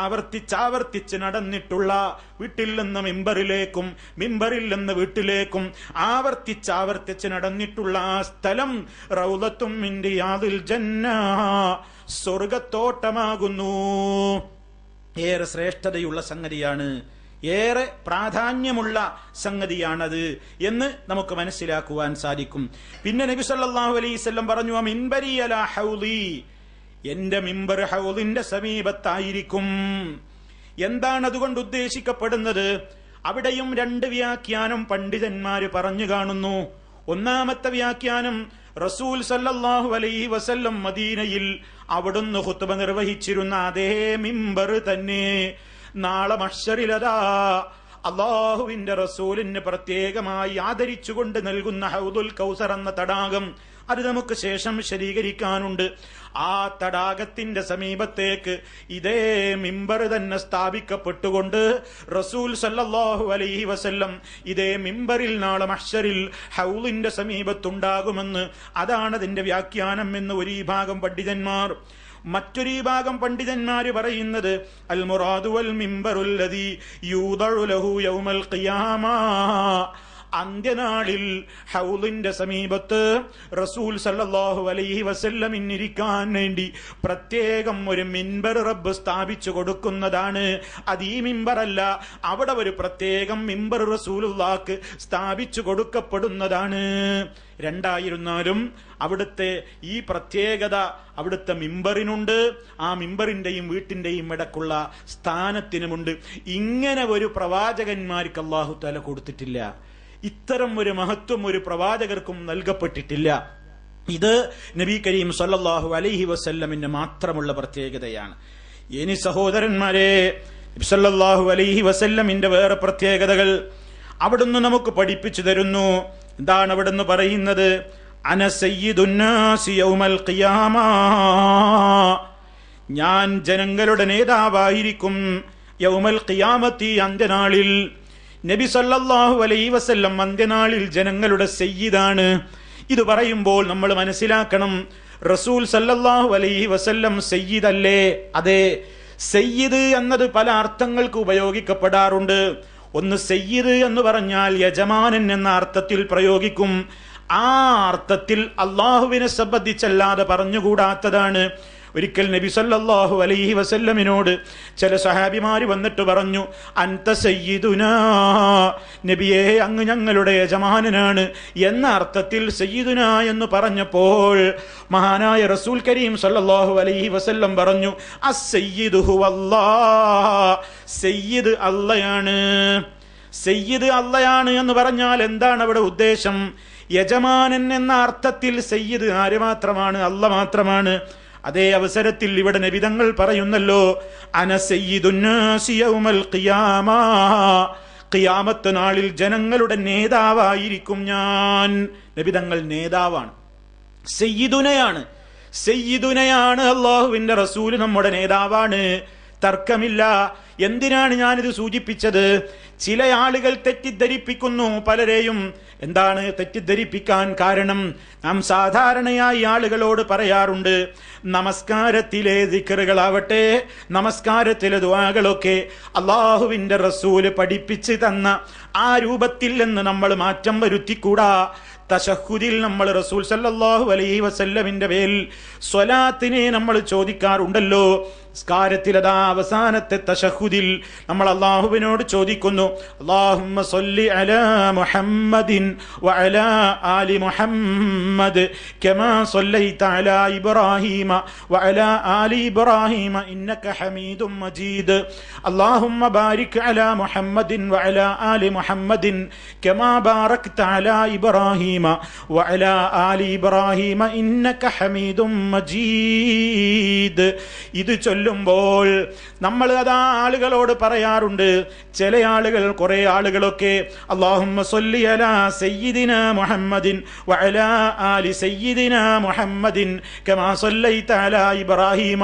ആവർത്തിച്ച് നടന്നിട്ടുള്ള വീട്ടിൽ നിന്ന് മിമ്പറിലേക്കും മിമ്പറിൽ നിന്ന് വീട്ടിലേക്കും ആവർത്തിച്ച് നടന്നിട്ടുള്ള ആ സ്ഥലം റൗളത്തും മിൻ റിയാദിൽ ജന്ന, സ്വർഗത്തോട്ടമാകുന്നു. ഏറെ ശ്രേഷ്ഠതയുള്ള സംഗതിയാണ്, ഏറെ പ്രാധാന്യമുള്ള സംഗതിയാണത് എന്ന് നമുക്ക് മനസ്സിലാക്കുവാൻ സാധിക്കും. പിന്നെ നബി സല്ലല്ലാഹു അലൈഹി വസല്ലം പറഞ്ഞു, മിൻബരി അലാ ഹൗളി, എന്റെ മിമ്പർ ഹൗളിന്റെ സമീപത്തായിരിക്കും. എന്താണ് അതുകൊണ്ട് ഉദ്ദേശിക്കപ്പെടുന്നത്? അവിടെയും രണ്ട് വ്യാഖ്യാനം പണ്ഡിതന്മാര് പറഞ്ഞു കാണുന്നു. ഒന്നാമത്തെ വ്യാഖ്യാനം, റസൂൽ സല്ലല്ലാഹു അലൈഹി വസല്ലം മദീനയിൽ അവിടുന്ന് ഖുത്ബ നിർവഹിച്ചിരുന്ന അതേ മിമ്പർ തന്നെ നാളെ മഹ്ശറിലതാ അല്ലാഹുവിന്റെ റസൂലിന് പ്രത്യേകമായി ആദരിച്ചുകൊണ്ട് നൽകുന്ന ഹൗദുൽ കൗസർ എന്ന തടാകം, അത് നമുക്ക് ശേഷം വിശദീകരിക്കാനുണ്ട്. ആ തടാകത്തിന്റെ സമീപത്തേക്ക് ഇതേ മിമ്പർ തന്നെ സ്ഥാപിക്കപ്പെട്ടുകൊണ്ട് റസൂൽ സല്ലല്ലാഹു അലൈഹി വസല്ലം ഇതേ മിമ്പറിൽ നാളെ മഹ്ശറിൽ ഹൗളിന്റെ സമീപത്തുണ്ടാകുമെന്ന്, അതാണ് അതിന്റെ വ്യാഖ്യാനം എന്ന് ഒരു വിഭാഗം പണ്ഡിതന്മാർ. മറ്റൊരു വിഭാഗം പണ്ഡിതന്മാര് പറയുന്നത്, അൽ മുറാദു വൽ മിമ്പറുൽ ലദീ യൂദഉ ലഹു യൗമൽ ഖിയാമ, അന്ത്യനാളിൽ ഹൗളിന്റെ സമീപത്ത് റസൂൽ സല്ലല്ലാഹു അലൈഹി വസല്ലമിന് ഇരിക്കാൻ വേണ്ടി പ്രത്യേകം ഒരു മിമ്പർ റബ്ബ് സ്ഥാപിച്ചു കൊടുക്കുന്നതാണ്. അത് ഈ മിമ്പറല്ല, അവിടെ ഒരു പ്രത്യേകം മിമ്പർ റസൂലുള്ളാഹിക്ക് സ്ഥാപിച്ചു കൊടുക്കപ്പെടുന്നതാണ്. രണ്ടായിരുന്നാലും അവിടുത്തെ ഈ പ്രത്യേകത അവിടുത്തെ മിമ്പറിനുണ്ട്, ആ മിമ്പറിന്റെയും വീട്ടിന്റെയും ഇടക്കുള്ള സ്ഥാനത്തിനുമുണ്ട്. ഇങ്ങനെ ഒരു പ്രവാചകന്മാർക്ക് അല്ലാഹു തആല കൊടുത്തിട്ടില്ല. ഇത്തരം ഒരു മഹത്വം ഒരു പ്രവാചകർക്കും നൽകപ്പെട്ടിട്ടില്ല. ഇത് നബി കരീം സല്ലല്ലാഹു അലൈഹി വസല്ലമിന് മാത്രമുള്ള പ്രത്യേകതയാണ്. ഇനി സഹോദരന്മാരെ, നബി സല്ലല്ലാഹു അലൈഹി വസല്ലമിന്റെ വേറെ പ്രത്യേകതകൾ അവിടുന്ന് നമുക്ക് പഠിപ്പിച്ചു തരുന്നു. എന്താണ് അവിടുന്ന് പറയുന്നത്? അന സയ്യിദുന്നാസി യൗമൽ ഖിയാമ, ഞാൻ ജനങ്ങളുടെ നേതാവായിരിക്കും യൗമൽ ഖിയാമത്തി, അന്ത്യനാളിൽ. നബി സല്ലല്ലാഹു അലൈഹി വസല്ലം അന്ത്യനാളിൽ ജനങ്ങളുടെ സയ്യിദാണ്. ഇത് പറയുമ്പോൾ നമ്മൾ മനസ്സിലാക്കണം, റസൂൽ സല്ലല്ലാഹു അലൈഹി വസല്ലം സയ്യിദ് അല്ലേ? അതെ, സയ്യിദ് എന്നത് പല അർത്ഥങ്ങൾക്ക് ഉപയോഗിക്കപ്പെടാറുണ്ട്. ഒന്ന്, സയ്യിദ് എന്ന് പറഞ്ഞാൽ യജമാനൻ എന്ന അർത്ഥത്തിൽ പ്രയോഗിക്കും. ആ അർത്ഥത്തിൽ അള്ളാഹുവിനെ സംബന്ധിച്ചല്ലാതെ പറഞ്ഞുകൂടാത്തതാണ്. ഒരിക്കൽ നബി സല്ലല്ലാഹു അലൈഹി വസല്ലമിനോട് ചില സഹാബിമാര് വന്നിട്ട് പറഞ്ഞു, അൻത സയ്യിദുനാ, നബിയേ അങ്ങ് ഞങ്ങളുടെ യജമാനനാണ് എന്ന അർത്ഥത്തിൽ സയ്യിദുനാ എന്ന് പറഞ്ഞപ്പോൾ മഹാനായ റസൂൽ കരീം സല്ലല്ലാഹു അലൈഹി വസല്ലം പറഞ്ഞു, അസ്സയ്യിദു ഹുവല്ലാഹ്, സയ്യിദ് അല്ലാഹയാണ്. സയ്യിദ് അല്ലാഹയാണ് എന്ന് പറഞ്ഞാൽ എന്താണ് അവിടെ ഉദ്ദേശം? യജമാനൻ എന്ന അർത്ഥത്തിൽ സയ്യിദ് ആര് മാത്രമാണ്? അല്ലാഹ് മാത്രമാണ്. അതേ അവസരത്തിൽ ഇവിടെ നബിതങ്ങൾ പറയുന്നല്ലോ, അന സയ്യിദുന്നാസി യൗമൽ ഖിയാമ, ഖിയാമത്ത് നാളിൽ ജനങ്ങളുടെ നേതാവായിരിക്കും ഞാൻ. നബിതങ്ങൾ നേതാവാണ്, സയ്യിദുനയാണ്. സയ്യിദുനയാണ് അല്ലാഹുവിന്റെ റസൂൽ, നമ്മുടെ നേതാവാണ്, തർക്കമില്ല. എന്തിനാണ് ഞാനിത് സൂചിപ്പിച്ചത്? ചില ആളുകൾ തെറ്റിദ്ധരിപ്പിക്കുന്നു പലരെയും. എന്താണ് തെറ്റിദ്ധരിപ്പിക്കാൻ കാരണം? നാം സാധാരണയായി ആളുകളോട് പറയാറുണ്ട്, നമസ്കാരത്തിലെ ദിക്റുകളാവട്ടെ, നമസ്കാരത്തിലെ ദുആകളൊക്കെ അല്ലാഹുവിന്റെ റസൂല് പഠിപ്പിച്ച് തന്ന ആ രൂപത്തിൽ നിന്ന് നമ്മൾ മാറ്റം വരുത്തിക്കൂടാ. തശഹുദിൽ നമ്മൾ റസൂൽ സല്ലല്ലാഹു അലൈഹി വസല്ലമിന്റെ പേരിൽ സ്വലാത്തിനെ നമ്മൾ ചോദിക്കാറുണ്ടല്ലോ. സ്കാരത്തിലതാ അവസാനത്തെ തശഹുദിൽ നമ്മൾ അല്ലാഹുവിനോട് ചോദിക്കുന്നു, അല്ലാഹുമ്മ സ്വല്ലി അലാ മുഹമ്മദിൻ വഅലാ ആലി മുഹമ്മദ് കമാ സ്വല്ലൈത അലാ ഇബ്രാഹീമ വഅലാ ആലി ഇബ്രാഹീമ ഇന്നക ഹമീദും മജീദ്. അല്ലാഹുമ്മ ബാരിക് അലാ മുഹമ്മദിൻ വഅലാ ആലി മുഹമ്മദിൻ കമാ ബാറക്ത അലാ ഇബ്രാഹീമ വഅലാ ആലി ഇബ്രാഹീമ ഇന്നക ഹമീദും മജീദ്. ഇത് ചൊല്ലുമ്പോൾ നമ്മൾ അതാ ആളുകളോട് പറയാറുണ്ട്. ചില ആളുകൾ, കുറെ ആളുകളൊക്കെ അല്ലാഹുമ്മ സ്വല്ലി അലാ സയ്യിദിനാ മുഹമ്മദിൻ വഅലാ ആലി സയ്യിദിനാ മുഹമ്മദിൻ കമാ സ്വല്ലൈത അലാ ഇബ്രാഹീമ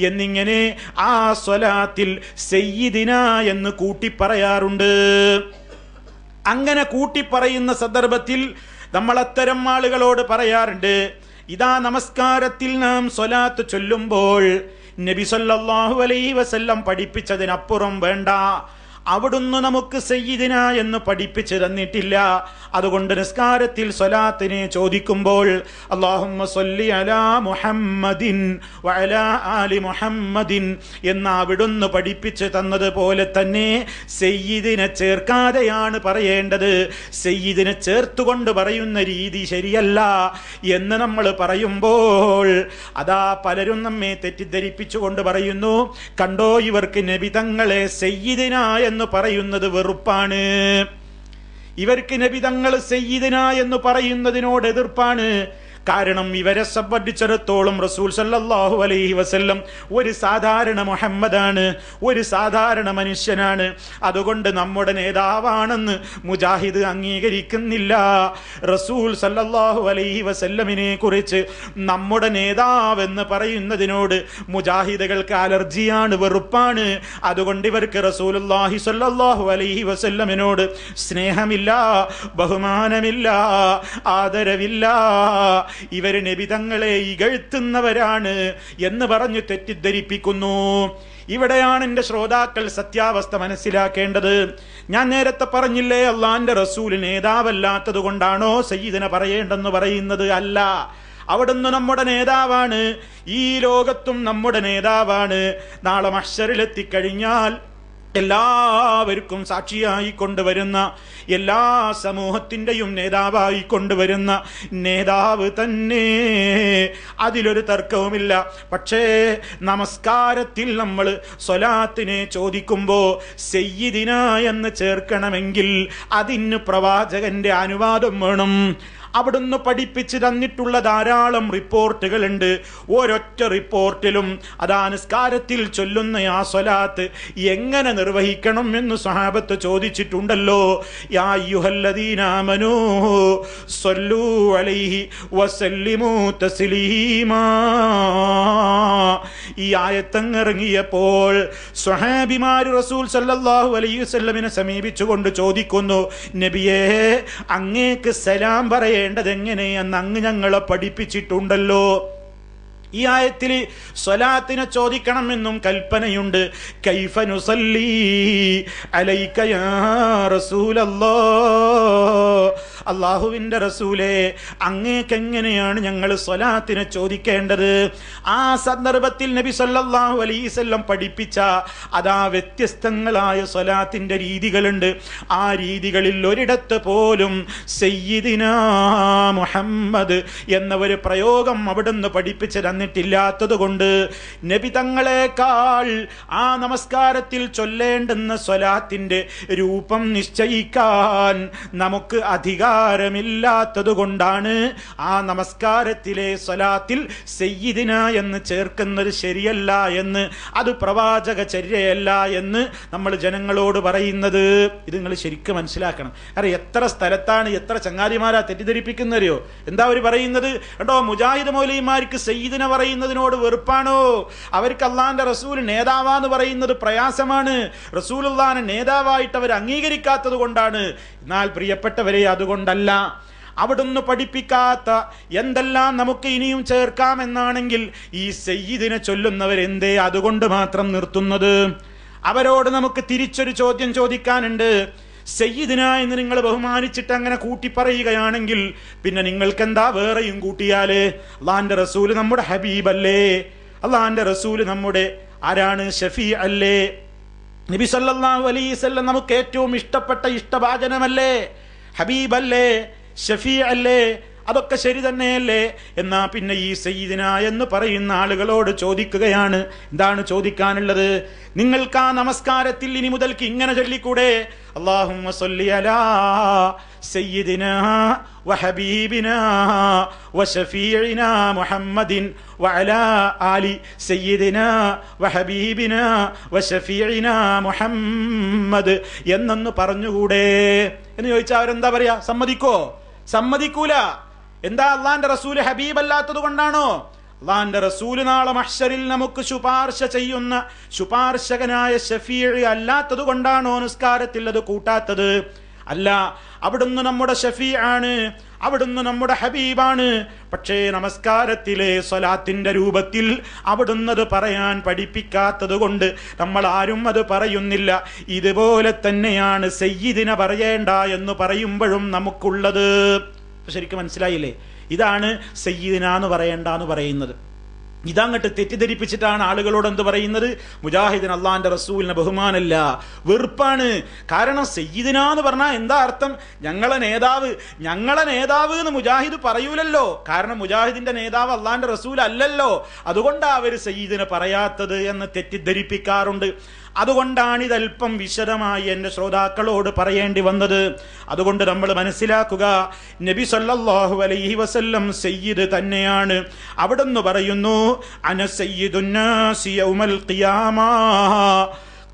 എന്നിങ്ങനെ ആ സ്വലാത്തിൽ സയ്യിദിനാ എന്ന് കൂട്ടി പറയാറുണ്ട്. അങ്ങനെ കൂട്ടിപ്പറയുന്ന സന്ദർഭത്തിൽ നമ്മൾ അത്തരം ആളുകളോട് പറയാറുണ്ട്, ഇതാ നമസ്കാരത്തിൽ നാം സ്വലാത്ത് ചൊല്ലുമ്പോൾ നബി സല്ലല്ലാഹു അലൈഹി വസല്ലം പഠിപ്പിച്ചതിനപ്പുറം വേണ്ട. അവിടുന്ന് നമുക്ക് സയ്യിദിന എന്ന് പഠിപ്പിച്ചു തന്നിട്ടില്ല. അതുകൊണ്ട് നിസ്കാരത്തിൽ സ്വലാത്തിനെ ചോദിക്കുമ്പോൾ അല്ലാഹുമ്മ സ്വല്ലി അലാ മുഹമ്മദിൻ വഅലാ ആലി മുഹമ്മദിൻ എന്ന് അവിടുന്ന് പഠിപ്പിച്ചു തന്നതുപോലെ തന്നെ സയ്യിദിനെ ചേർക്കാതെയാണ് പറയേണ്ടത്. സയ്യിദിനെ ചേർത്തുകൊണ്ട് പറയുന്ന രീതി ശരിയല്ല എന്ന് നമ്മൾ പറയുമ്പോൾ അതാ പലരും നമ്മെ തെറ്റിദ്ധരിപ്പിച്ചുകൊണ്ട് പറയുന്നു, കണ്ടോ ഇവർക്ക് നബി തങ്ങളെ സയ്യിദിന എന്ന് പറയുന്നത് വെറുപ്പാണ്, ഇവർക്ക് നബി തങ്ങൾ സയ്യിദിന എന്ന് പറയുന്നതിനോട് എതിർപ്പാണ്. കാരണം ഇവരെ സംബന്ധിച്ചിടത്തോളം റസൂൽ സല്ലല്ലാഹു അലൈഹി വസല്ലം ഒരു സാധാരണ മുഹമ്മദാണ്, ഒരു സാധാരണ മനുഷ്യനാണ്. അതുകൊണ്ട് നമ്മുടെ നേതാവാണെന്ന് മുജാഹിദ് അംഗീകരിക്കുന്നില്ല. റസൂൽ സല്ലല്ലാഹു അലൈഹി വസല്ലമിനെ കുറിച്ച് നമ്മുടെ നേതാവെന്ന് പറയുന്നതിനോട് മുജാഹിദുകൾക്ക് അലർജിയാണ്, വെറുപ്പാണ്. അതുകൊണ്ട് ഇവർക്ക് റസൂലുള്ളാഹി സല്ലല്ലാഹു അലൈഹി വസല്ലമിനോട് സ്നേഹമില്ല, ബഹുമാനമില്ല, ആദരവില്ല. ഇവര് നബി തങ്ങളെ ഇകഴ്ത്തുന്നവരാണ് എന്ന് പറഞ്ഞു തെറ്റിദ്ധരിപ്പിക്കുന്നു. ഇവിടെയാണ് എന്റെ ശ്രോതാക്കൾ സത്യാവസ്ഥ മനസ്സിലാക്കേണ്ടത്. ഞാൻ നേരത്തെ പറഞ്ഞില്ലേ, അള്ളാന്റെ റസൂൽ നേതാവല്ലാത്തത് കൊണ്ടാണോ സയ്യിദിന പറയേണ്ടെന്ന് പറയുന്നത്? അല്ല, അവിടുന്ന് നമ്മുടെ നേതാവാണ്, ഈ ലോകത്തും നമ്മുടെ നേതാവാണ്. നാളെ മഹ്ശറിലെത്തിക്കഴിഞ്ഞാൽ എല്ലാവർക്കും സാക്ഷിയായി കൊണ്ടുവരുന്ന, എല്ലാ സമൂഹത്തിൻ്റെയും നേതാവായി കൊണ്ടുവരുന്ന നേതാവ് തന്നെ, അതിലൊരു തർക്കവുമില്ല. പക്ഷേ നമസ്കാരത്തിൽ നമ്മൾ സ്വലാത്തിനെ ചോദിക്കുമ്പോൾ സയ്യിദിന എന്ന് ചേർക്കണമെങ്കിൽ അതിന് പ്രവാചകന്റെ അനുവാദം വേണം. അവിടുന്ന് പഠിപ്പിച്ചു തന്നിട്ടുള്ള ധാരാളം റിപ്പോർട്ടുകളുണ്ട്. ഒരൊറ്റ റിപ്പോർട്ടിലും അതാ നിസ്കാരത്തിൽ ചൊല്ലുന്ന ആ സ്വലാത്ത് എങ്ങനെ നിർവഹിക്കണം എന്ന് സ്വഹാബത്ത് ചോദിച്ചിട്ടുണ്ടല്ലോ. യാ അയ്യുഹല്ലദീന ആമനൂ സ്വല്ലൂ അലൈഹി വസല്ലിമൂ തസ്ലീമാ. ഈ ആയത്തങ്ങിറങ്ങിയപ്പോൾ സ്വഹാബിമാര് റസൂൽ സല്ലല്ലാഹു അലൈഹി വസല്ലമിനെ സമീപിച്ചുകൊണ്ട് ചോദിക്കുന്നു, നബിയേ, അങ്ങേക്ക് സലാം പറയേ േണ്ടതെങ്ങനെയെന്ന് അങ്ങ് ഞങ്ങളെ പഠിപ്പിച്ചിട്ടുണ്ടല്ലോ. ഈ ആയത്തിൽ സ്വലാത്തിനെ ചോദിക്കണമെന്നും കൽപ്പനയുണ്ട്. കൈഫ നുസല്ലി അലൈക യാ റസൂലല്ലാഹ്, അല്ലാഹുവിന്റെ റസൂലേ, അങ്ങേക്ക് എങ്ങനെയാണ് ഞങ്ങൾ സ്വലാത്തിനെ ചോദിക്കേണ്ടത്? ആ സന്ദർഭത്തിൽ നബി സല്ലല്ലാഹു അലൈഹി വസല്ലം പഠിപ്പിച്ച അതാ വ്യത്യസ്തങ്ങളായ സ്വലാത്തിന്റെ രീതികളുണ്ട്. ആ രീതികളിൽ ഒരിടത്ത് പോലും സയ്യിദിനാ മുഹമ്മദ് എന്ന ഒരു പ്രയോഗം അവിടുന്ന് പഠിപ്പിച്ചു തന്നിട്ടില്ലാത്തത് കൊണ്ട് നബി തങ്ങളെക്കാൾ ആ നമസ്കാരത്തിൽ ചൊല്ലേണ്ടുന്ന സ്വലാത്തിന്റെ രൂപം നിശ്ചയിക്കാൻ നമുക്ക് അധികാരമില്ലാത്തത് കൊണ്ടാണ് ആ നമസ്കാരത്തിലെ സ്വലാത്തിൽ സയ്യിദിന എന്ന് ചേർക്കുന്നത് ശരിയല്ല എന്ന്, അത് പ്രവാചക ചര്യയല്ല എന്ന് നമ്മൾ ജനങ്ങളോട് പറയുന്നത്. ഇത് നിങ്ങൾ ശരിക്കും മനസ്സിലാക്കണം. അറിയാം എത്ര സ്ഥലത്താണ് എത്ര ചങ്ങാതിമാരാ തെറ്റിദ്ധരിപ്പിക്കുന്നവരെയോ. എന്താ അവർ പറയുന്നത്? കേട്ടോ, മുജാഹിദ് മൗലവിമാർക്ക് സയ്യിദിന പറയുന്നതിനോട് വെറുപ്പാണോ? അവർക്ക് അള്ളാന്റെ റസൂൽ നേതാവാന്ന് പറയുന്നത് പ്രയാസമാണ്, റസൂലുള്ളാഹിനെ നേതാവായിട്ട് അവർ അംഗീകരിക്കാത്തത് കൊണ്ടാണ്. എന്നാൽ പ്രിയപ്പെട്ടവരെ, അതുകൊണ്ടല്ല. അവിടുന്ന് പഠിപ്പിക്കാത്ത എന്തെല്ലാം നമുക്ക് ഇനിയും ചേർക്കാമെന്നാണെങ്കിൽ ഈ സയ്യിദിനെ ചൊല്ലുന്നവരെന്തേ അതുകൊണ്ട് മാത്രം നിർത്തുന്നത്? അവരോട് നമുക്ക് തിരിച്ചൊരു ചോദ്യം ചോദിക്കാനുണ്ട്. സയ്യിദിന എന്ന് നിങ്ങൾ ബഹുമാനിച്ചിട്ട് അങ്ങനെ കൂട്ടിപ്പറയുകയാണെങ്കിൽ പിന്നെ നിങ്ങൾക്കെന്താ വേറെയും കൂട്ടിയാല്? അള്ളാന്റെ റസൂല് നമ്മുടെ ഹബീബല്ലേ? അള്ളാന്റെ റസൂല് നമ്മുടെ ആരാണ്? ഷഫീ അല്ലേ? നബി സല്ലല്ലാഹു അലൈഹി വസല്ലം നമുക്ക് ഏറ്റവും ഇഷ്ടപ്പെട്ട ഇഷ്ടഭാജനമല്ലേ? ഹബീബല്ലേ? ഷഫീ അല്ലേ? അതൊക്കെ ശരി തന്നെയല്ലേ? എന്നാ പിന്നെ ഈ സയ്യിദിന എന്ന് പറയുന്ന ആളുകളോട് ചോദിക്കുകയാണ്. എന്താണ് ചോദിക്കാനുള്ളത്? നിങ്ങൾക്ക് ആ നമസ്കാരത്തിൽ ഇനി മുതൽക്ക് ഇങ്ങനെ ചൊല്ലിക്കൂടെ? അല്ലാഹുമ്മ സ്വല്ലി അലാ സയ്യിദിനാ വഹബീബിനാ വശഫീഇനാ മുഹമ്മദിൻ വഅലാ ആലി സയ്യിദിനാ വഹബീബിനാ വശഫീഇനാ മുഹമ്മദ് എന്നൊന്ന് പറഞ്ഞുകൂടെ എന്ന് ചോദിച്ചാൽ അവരെന്താ പറയാ? സമ്മതിക്കോ? സമ്മതിക്കൂല. എന്താ? അള്ളാന്റെ റസൂല് ഹബീബ് അല്ലാത്തത് കൊണ്ടാണോ? അള്ളാന്റെ റസൂല് നാളെ മഹ്ശറിൽ നമുക്ക് ശുപാർശ ചെയ്യുന്ന ശുപാർശകനായ ഷഫീഇ അല്ലാത്തത് കൊണ്ടാണോ നിസ്കാരത്തിൽ അത് കൂട്ടാത്തത്? അല്ല, അവിടുന്ന് നമ്മുടെ ഷഫീ ആണ്. അവിടുന്ന് നമ്മുടെ ഹബീബാണ്. പക്ഷേ നമസ്കാരത്തിലെ സ്വലാത്തിന്റെ രൂപത്തിൽ അവിടുന്ന് അത് പറയാൻ പഠിപ്പിക്കാത്തത് കൊണ്ട് നമ്മൾ ആരും അത് പറയുന്നില്ല. ഇതുപോലെ തന്നെയാണ് സയ്യിദിനെ പറയേണ്ട എന്ന് പറയുമ്പോഴും നമുക്കുള്ളത്. ശരിക്കും മനസ്സിലായില്ലേ? ഇതാണ് സയ്യിദിന എന്ന് പറയേണ്ട എന്ന് പറയുന്നത്. ഇതങ്ങട്ട് തെറ്റിദ്ധരിപ്പിച്ചിട്ടാണ് ആളുകളോട് എന്ത് പറയുന്നത്? മുജാഹിദിന് അള്ളാന്റെ റസൂലിന് ബഹുമാനല്ല, വെറുപ്പാണ്. കാരണം സയ്യിദിന എന്ന് പറഞ്ഞാൽ എന്താ അർത്ഥം? ഞങ്ങളെ നേതാവ് എന്ന് മുജാഹിദ് പറയൂലല്ലോ. കാരണം മുജാഹിദിന്റെ നേതാവ് അള്ളാന്റെ റസൂൽ അല്ലല്ലോ. അതുകൊണ്ടാണ് അവര് സയ്യിദിനെ പറയാത്തത് എന്ന് തെറ്റിദ്ധരിപ്പിക്കാറുണ്ട്. അതുകൊണ്ടാണ് ഇതല്പം വിശദമായി എൻ്റെ ശ്രോതാക്കളോട് പറയേണ്ടി വന്നത്. അതുകൊണ്ട് നമ്മൾ മനസ്സിലാക്കുക, നബി സല്ലല്ലാഹു അലൈഹി വസല്ലം സയ്യിദ് തന്നെയാണ്. അവിടുന്ന് പറയുന്നു, അന സയ്യിദുന്നാസി യൗമൽ ഖിയാമ,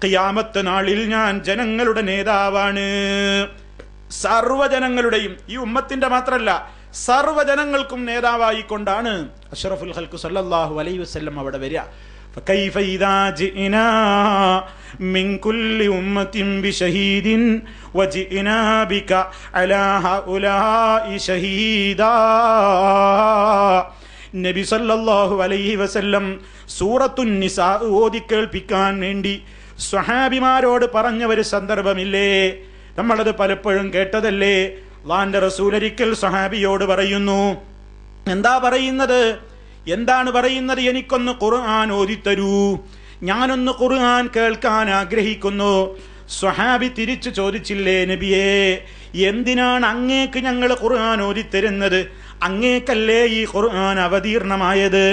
ഖിയാമത്ത് നാളിൽ ഞാൻ ജനങ്ങളുടെ നേതാവാണ്. സർവ്വജനങ്ങളുടെയും, ഈ ഉമ്മത്തിന്റെ മാത്രമല്ല സർവ്വജനങ്ങൾക്കും നേതാവായിക്കൊണ്ടാണ് അഷ്റഫുൽ ഖൽഖ് സല്ലല്ലാഹു അലൈഹി വസല്ലം അവിടെ വരിക. فكيف إذا جئنا من كل أمة بشهيد وجئنا بك على هؤلاء شهيدا. നബി സല്ലല്ലാഹു അലൈഹി വസല്ലം സൂറത്തുൻ നിസാ ഓതി കേൾപ്പിക്കാൻ വേണ്ടി സ്വഹാബിമാരോട് പറഞ്ഞ ഒരു സന്ദർഭമില്ലേ? നമ്മളത് പലപ്പോഴും കേട്ടതല്ലേ? അല്ലാഹുവിന്റെ റസൂൽ ഒരിക്കൽ സ്വഹാബിയോട് പറയുന്നു, എന്താണ് പറയുന്നത്? എനിക്കൊന്ന് ഖുർആൻ ഓതിത്തരൂ, ഞാനൊന്ന് ഖുർആൻ കേൾക്കാൻ ആഗ്രഹിക്കുന്നു. സ്വഹാബി തിരിച്ചു ചോദിച്ചില്ലേ, നബിയേ, എന്തിനാണ് അങ്ങേക്ക് ഞങ്ങൾ ഖുർആൻ ഓതിത്തരുന്നത്? അങ്ങേക്കല്ലേ ഈ ഖുർആൻ അവതീർണമായത്?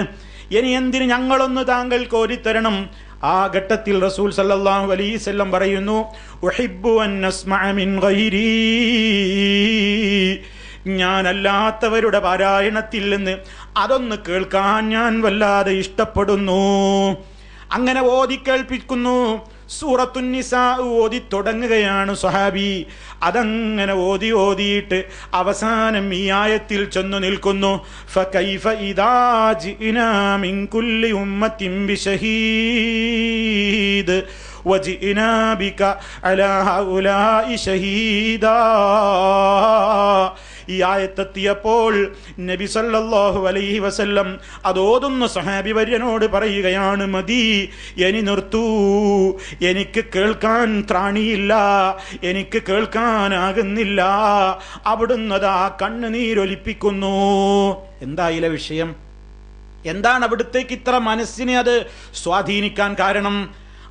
ഇനി എന്തിന് ഞങ്ങളൊന്ന് താങ്കൾക്ക് ഓതിത്തരണം? ആ ഘട്ടത്തിൽ റസൂൽ സല്ലല്ലാഹു അലൈഹി വസല്ലം പറയുന്നു, ഉഹിബ്ബു അൻ അസ്മഅ മിൻ ഗൈരി, ഞാനല്ലാത്തവരുടെ പാരായണത്തിൽ നിന്ന് അതൊന്ന് കേൾക്കാൻ ഞാൻ വല്ലാതെ ഇഷ്ടപ്പെടുന്നു. അങ്ങനെ ഓതി കേൾപ്പിക്കുന്നു. സൂറത്തുൻ നിസാ ഓതി തുടങ്ങുകയാണ് സ്വഹാബി. അതങ്ങനെ ഓതിയിട്ട് അവസാനം ഈ ആയത്തിൽ ചെന്നു നിൽക്കുന്നു, ഫകൈഫ ഇദാ ജിഇനാ മിൻ കുല്ലി ഉമ്മത്തിൻ ബിശഹീദ് വജിഇനാ ബിക അലാ ഹൗലാഇ ഷഹീദാ. ഈ ആയത്തെത്തിയപ്പോൾ നബി സല്ലല്ലാഹു അലൈഹി വസല്ലം അതോതുന്ന സ്വഹാബി വര്യനോട് പറയുകയാണ്, മതി, ഇനി നിർത്തൂ, എനിക്ക് കേൾക്കാൻ ത്രാണിയില്ല, എനിക്ക് കേൾക്കാനാകുന്നില്ല. അവിടുന്ന് ആ കണ്ണുനീരൊലിപ്പിക്കുന്നു. എന്തായില്ല വിഷയം? എന്താണ് അവിടുത്തേക്ക് ഇത്ര മനസ്സിനെ അത് സ്വാധീനിക്കാൻ കാരണം?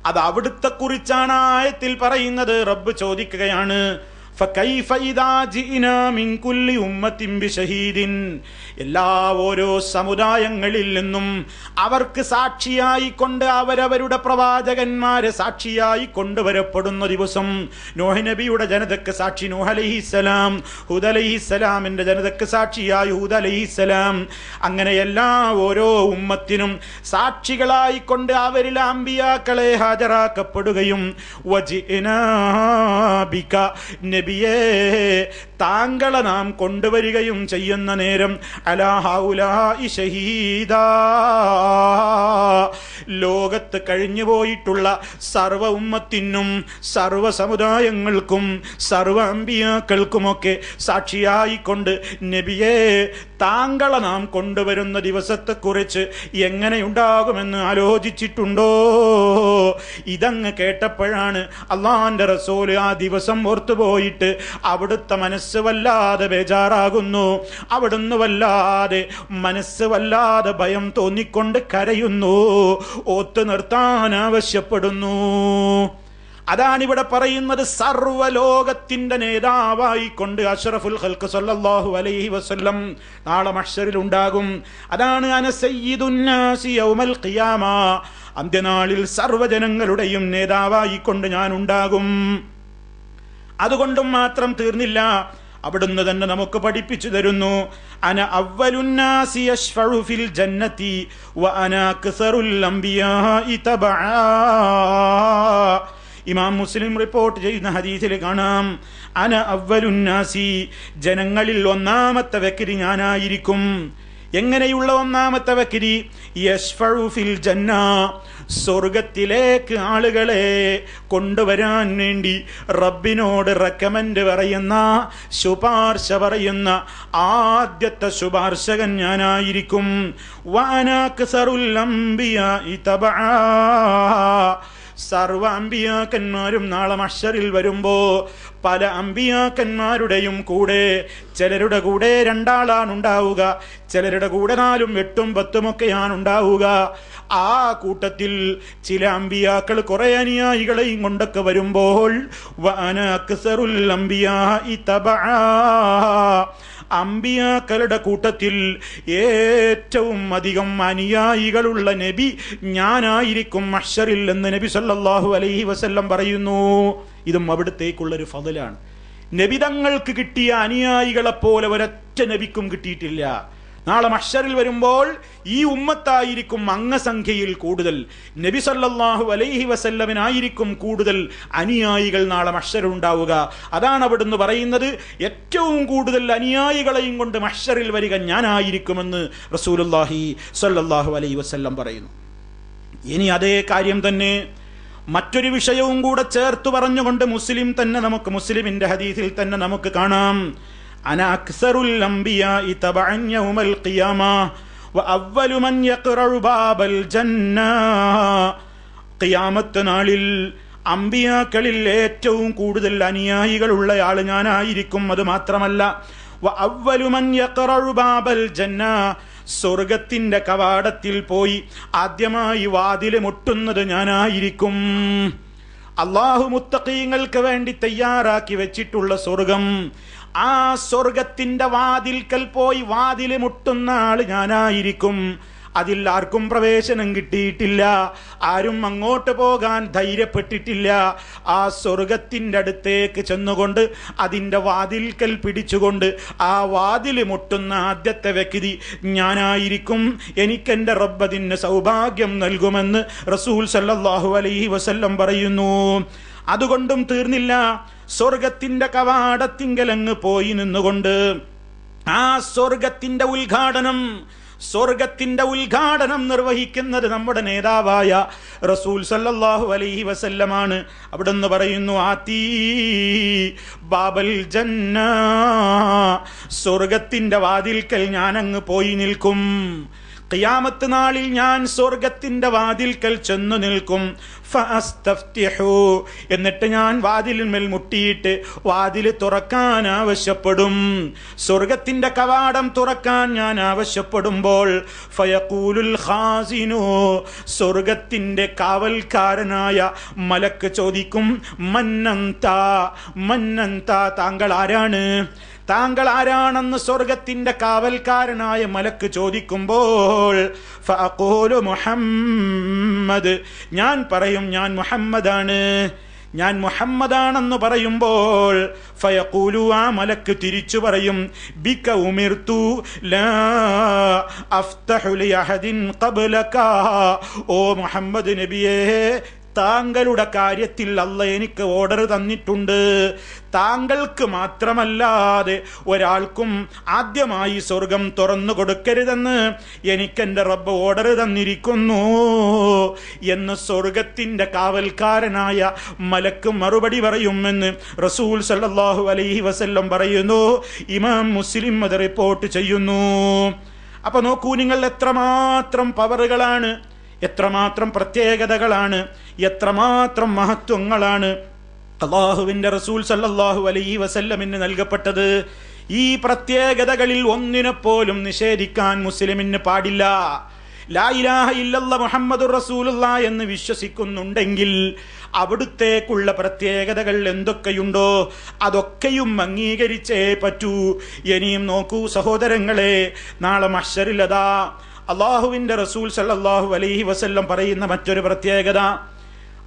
അത് അവിടുത്തെ കുറിച്ചാണ് ആയത്തിൽ പറയുന്നത്. റബ്ബ് ചോദിക്കുകയാണ്, فكيف إذا جئنا من كل أمة بشهيد, എല്ലാ ഓരോ സമുദായങ്ങളിൽ നിന്നും അവർക്ക് സാക്ഷിയായി കൊണ്ട് അവരവരുടെ പ്രവാചകന്മാരെ സാക്ഷിയായി കൊണ്ടുവരപ്പെടുന്ന ദിവസം. നൂഹ് നബിയുടെ ജനതക്ക് സാക്ഷി നൂഹ് അലൈഹിസ്സലാം, ഹൂദ് അലൈഹിസ്സലാമിന്റെ ജനതക്ക് സാക്ഷിയായി ഹൂദ് അലൈഹിസ്സലാം. അങ്ങനെ എല്ലാ ഓരോ ഉമ്മത്തിനും സാക്ഷികളായി കൊണ്ട് അവരിൽ അമ്പിയാക്കളെ ഹാജരാക്കപ്പെടുകയും വജിഇനാ ബിക, നബിയേ, താങ്കളെ നാം കൊണ്ടുവരികയും ചെയ്യുന്ന നേരം അലാ ഹൗലാഇ ഷഹീദാ, ലോകത്ത് കഴിഞ്ഞു പോയിട്ടുള്ള സർവ്വ ഉമ്മത്തിനും സർവ്വ സമുദായങ്ങൾക്കും സർവ്വ അമ്പിയാക്കൾക്കുമൊക്കെ സാക്ഷിയായിക്കൊണ്ട് നബിയെ, താങ്കളെ നാം കൊണ്ടുവരുന്ന ദിവസത്തെക്കുറിച്ച് എങ്ങനെയുണ്ടാകുമെന്ന് ആലോചിച്ചിട്ടുണ്ടോ? ഇതങ്ങ് കേട്ടപ്പോഴാണ് അള്ളാന്റെ റസൂല് ആ ദിവസം ഓർത്തുപോയിട്ട് അവിടുത്തെ മനസ്സ് വല്ലാതെ ബേജാറാകുന്നു. അവിടുന്ന് മനസ്സ് വല്ലാതെ ഭയം തോന്നിക്കൊണ്ട് കരയുന്നു, ഓത്ത് നിർത്താൻ ആവശ്യപ്പെടുന്നു. അതാണിവിടെ പറയുന്നത്. സർവ്വലോകത്തിന്റെ നേതാവായിക്കൊണ്ട് അഷ്റഫുൽ ഖൽഖ് സല്ലല്ലാഹു അലൈഹി വസല്ലം നാളെ മഹ്ശറിൽ ഉണ്ടാകും. അതാണ് അന സയ്യിദുന്നാസി യൗമൽ ഖിയാമ, അന്ത്യനാളിൽ സർവ്വജനങ്ങളുടെയും നേതാവായിക്കൊണ്ട് ഞാൻ ഉണ്ടാകും. അതുകൊണ്ടും മാത്രം തീർന്നില്ല, അവിടുന്ന് തന്നെ നമുക്ക് പഠിപ്പിച്ചു തരുന്നു, അന അവ്വലുന്നാസി യശ്ഫഉ ഫിൽ ജന്നതി വ അന അക്സറുൽ അംബിയാഇ തബഅ. ഇമാം മുസ്ലിം റിപ്പോർട്ട് ചെയ്യുന്ന ഹദീസിൽ കാണാം, അന അവ്വലുന്നാസി, ജനങ്ങളിൽ ഒന്നാമത്തെ വ്യക്തി ഞാനായിരിക്കും. എങ്ങനെയുള്ള ഒന്നാമത്തെ വ്യക്തി? യശ്ഫഉ ഫിൽ ജന്ന, സ്വർഗത്തിലേക്ക് ആളുകളെ കൊണ്ടുവരാൻ വേണ്ടി റബ്ബിനോട് റെക്കമെൻഡ് പറയുന്ന, ശുപാർശ പറയുന്ന ആദ്യത്തെ ശുപാർശകൻ ഞാനായിരിക്കും. വഅനാ അക്സറുൽ അംബിയാഇ തബആ, സർവ അമ്പിയാക്കന്മാരും നാളെ മഹ്ശറിൽ വരുമ്പോ പല അമ്പിയാക്കന്മാരുടെയും കൂടെ ചിലരുടെ കൂടെ 2 ആളാണ് ഉണ്ടാവുക, ചിലരുടെ കൂടെ 4, 8, 10 ഒക്കെയാണ് ഉണ്ടാവുക. ആ കൂട്ടത്തിൽ ചില അമ്പിയാക്കൾ കുറെ അനുയായികളെയും കൊണ്ടൊക്കെ വരുമ്പോൾ വഅന അക്സറുൽ അംബിയാഇ തബആ, അമ്പിയാക്കളുടെ കൂട്ടത്തിൽ ഏറ്റവും അധികം അനുയായികളുള്ള നബി ഞാനായിരിക്കും മഹ്ശറിൽ എന്ന് നബി സല്ലല്ലാഹു അലൈഹി വസല്ലം പറയുന്നു. ഇതും അവിടത്തേക്കുള്ളൊരു ഫضലാണ്. നബി തങ്ങൾക്ക് കിട്ടിയ അനുയായികളെപ്പോലെ ഒരൊറ്റ നബിക്കും കിട്ടിയിട്ടില്ല. നാളെ മഹ്ശറിൽ വരുമ്പോൾ ഈ ഉമ്മത്തായിരിക്കും അംഗസംഖ്യയിൽ കൂടുതൽ, നബി സല്ലല്ലാഹു അലൈഹി വസല്ലമിനായിരിക്കും കൂടുതൽ അനുയായികൾ നാളെ മഹ്ശറിൽ ഉണ്ടാവുക. അതാണ് അവിടുന്ന് പറയുന്നത്, ഏറ്റവും കൂടുതൽ അനുയായികളെയും കൊണ്ട് മഹ്ശറിൽ വരിക ഞാനായിരിക്കുമെന്ന് റസൂലുള്ളാഹി സല്ലല്ലാഹു അലൈഹി വസല്ലം പറയുന്നു. ഇനി അതേ കാര്യം തന്നെ മറ്റൊരു വിഷയവും കൂടെ ചേർത്ത് പറഞ്ഞുകൊണ്ട് മുസ്ലിമിന്റെ ഹദീസിൽ തന്നെ നമുക്ക് കാണാം, അന അക്സറുൽ അംബിയാഇ തബഅൻ യൗമൽ ഖിയാമ വഅവ്വലു മൻ യഖറഉ ബാബൽ ജന്ന, ഖിയാമത്ത് നാളിൽ അംബിയാക്കളിൽ ഏറ്റവും കൂടുതൽ അനുയായികളുള്ള ആൾ ഞാനായിരിക്കും. അത് മാത്രമല്ല വഅവ്വലു മൻ യഖറഉ ബാബൽ ജന്ന, സ്വർഗത്തിന്റെ കവാടത്തിൽ പോയി ആദ്യമായി വാതിൽ മുട്ടുന്നത് ഞാനായിരിക്കും. അല്ലാഹു മുത്തഖീങ്ങൾക്ക് വേണ്ടി തയ്യാറാക്കി വെച്ചിട്ടുള്ള സ്വർഗം, ആ സ്വർഗത്തിന്റെ വാതിൽക്കൽ പോയി വാതിൽ മുട്ടുന്ന ആള് ഞാനായിരിക്കും. അതിൽ ആർക്കും പ്രവേശനം കിട്ടിയിട്ടില്ല, ആരും അങ്ങോട്ട് പോകാൻ ധൈര്യപ്പെട്ടിട്ടില്ല. ആ സ്വർഗത്തിന്റെ അടുത്തേക്ക് ചെന്നുകൊണ്ട് അതിന്റെ വാതിൽക്കൽ പിടിച്ചുകൊണ്ട് ആ വാതിൽ മുട്ടുന്ന ആദ്യത്തെ വ്യക്തി ഞാനായിരിക്കും. എനിക്കെന്റെ റബ്ബ് അതിന് സൗഭാഗ്യം നൽകുമെന്ന് റസൂൽ സല്ലല്ലാഹു അലൈഹി വസല്ലം പറയുന്നു. അതുകൊണ്ടും തീർന്നില്ല, സ്വർഗത്തിന്റെ കവാടത്തിങ്കലങ്ങ് പോയി നിന്നുകൊണ്ട് ആ സ്വർഗത്തിന്റെ ഉദ്ഘാടനം നിർവഹിക്കുന്നത് നമ്മുടെ നേതാവായ റസൂൽ സല്ലല്ലാഹു അലൈഹി വസല്ലമാണ്. അവിടുന്ന് പറയുന്നു, ആതീ ബാബൽ ജന്ന, സ്വർഗത്തിന്റെ വാതിൽക്കൽ ഞാൻ അങ്ങ് പോയി നിൽക്കും. ഖിയാമത്ത് നാളിൽ ഞാൻ സ്വർഗത്തിന്റെ വാതിൽക്കൽ ചെന്നു നിൽക്കും. ഫഅസ്തഫ്തിഹു, എന്നിട്ട് ഞാൻ വാതിലിന്മേൽ മുട്ടിയിട്ട് വാതിൽ തുറക്കാൻ ആവശ്യപ്പെടും. സ്വർഗത്തിന്റെ കവാടം തുറക്കാൻ ഞാൻ ആവശ്യപ്പെടുമ്പോൾ ഫയഖൂലുൽ ഖാസിനു, സ്വർഗത്തിന്റെ കാവൽക്കാരനായ മലക്ക് ചോദിക്കും, മന്നന്ത, താങ്കൾ ആരാണെന്ന് സ്വർഗത്തിന്റെ കാവൽക്കാരനായ മലക്ക് ചോദിക്കുമ്പോൾ ഫഅഖൂലു മുഹമ്മദ്, ഞാൻ പറയും ഞാൻ മുഹമ്മദാണെന്ന് പറയുമ്പോൾ ഫയഖൂലു, ആ മലക്ക് തിരിച്ചു പറയും, ബിക ഉമിർതു ലാ അഫ്തഹു ലിഅഹദിൻ ഖബ്ലക, ഓ മുഹമ്മദ് നബിയേ, താങ്കളുടെ കാര്യത്തിൽ അല്ലാഹ് എനിക്ക് ഓർഡർ തന്നിട്ടുണ്ട്. താങ്കൾക്ക് മാത്രമല്ലാതെ ഒരാൾക്കും ആദ്യമായി സ്വർഗം തുറന്നു കൊടുക്കരുതെന്ന് എനിക്കെന്റെ റബ്ബ് ഓർഡർ തന്നിരിക്കുന്നു എന്ന് സ്വർഗത്തിന്റെ കാവൽക്കാരനായ മലക്ക് മറുപടി പറയുമെന്ന് റസൂൽ സല്ലല്ലാഹു അലൈഹി വസല്ലം പറയുന്നു. ഇമാം മുസ്ലിം അത് റിപ്പോർട്ട് ചെയ്യുന്നു. അപ്പൊ നോക്കൂ നിങ്ങൾ, എത്രമാത്രം പവറുകളാണ്, എത്രമാത്രം പ്രത്യേകതകളാണ്, എത്രമാത്രം മഹത്വങ്ങളാണ് അല്ലാഹുവിന്റെ റസൂൽ സല്ലല്ലാഹു അലൈഹി വസല്ലമിന് നൽകപ്പെട്ടത്. ഈ പ്രത്യേകതകളിൽ ഒന്നിനെപ്പോലും നിഷേധിക്കാൻ മുസ്ലിമിന് പാടില്ല. ലാ ഇലാഹ ഇല്ലല്ലാഹ് മുഹമ്മദുർ റസൂലുള്ളാഹ് എന്ന് വിശ്വസിക്കുന്നുണ്ടെങ്കിൽ അവിടുത്തേക്കുള്ള പ്രത്യേകതകൾ എന്തൊക്കെയുണ്ടോ അതൊക്കെയും അംഗീകരിച്ചേ പറ്റൂ. ഇനിയും നോക്കൂ സഹോദരങ്ങളെ, നാളെ മഹ്ശറിൽ അതാ അല്ലാഹുവിന്റെ റസൂൽ സല്ലല്ലാഹു അലൈഹി വസല്ലം പറയുന്ന മറ്റൊരു പ്രത്യേകത,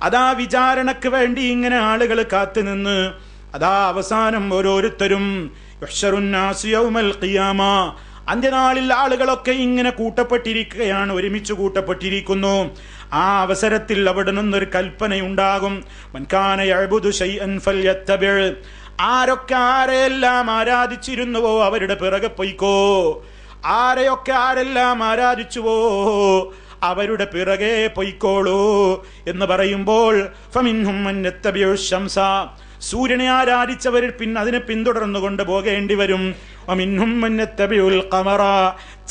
അതാ വിചാരണക്ക് വേണ്ടി ഇങ്ങനെ ആളുകൾ കാത്തുനിന്ന് അതാ അവസാനം ഓരോരുത്തരും യുഹ്ശറുന്നാസു യൗമൽ ഖിയാമ, അന്ത്യനാളിൽ ആളുകളൊക്കെ ഇങ്ങനെ കൂട്ടപ്പെട്ടിരിക്കുകയാണ്, ഒരുമിച്ച് കൂട്ടപ്പെട്ടിരിക്കുന്നു. ആ അവസരത്തിൽ അവിടെ നിന്നൊരു കൽപ്പനയുണ്ടാകും, മൻകാന യഅ്ബുദു ശൈഅൻ ഫൽയത്തബിഅ്, ആരൊക്കെ ആരെല്ലാം ആരാധിച്ചിരുന്നുവോ അവരുടെ പിറകെ പൊയ്ക്കോ. ആരെല്ലാം ആരാധിച്ചുവോ അവരുടെ പിറകെ പൊയ്ക്കോളൂ എന്ന് പറയുമ്പോൾ ഫമിൻഹും മൻ യത്തബിഉ ശംസ, സൂര്യനെ ആരാധിച്ചവരിൽ അതിനെ പിന്തുടർന്നു കൊണ്ട് പോകേണ്ടി വരും. വമിൻഹും മൻ യത്തബിഉൽ ഖമറ,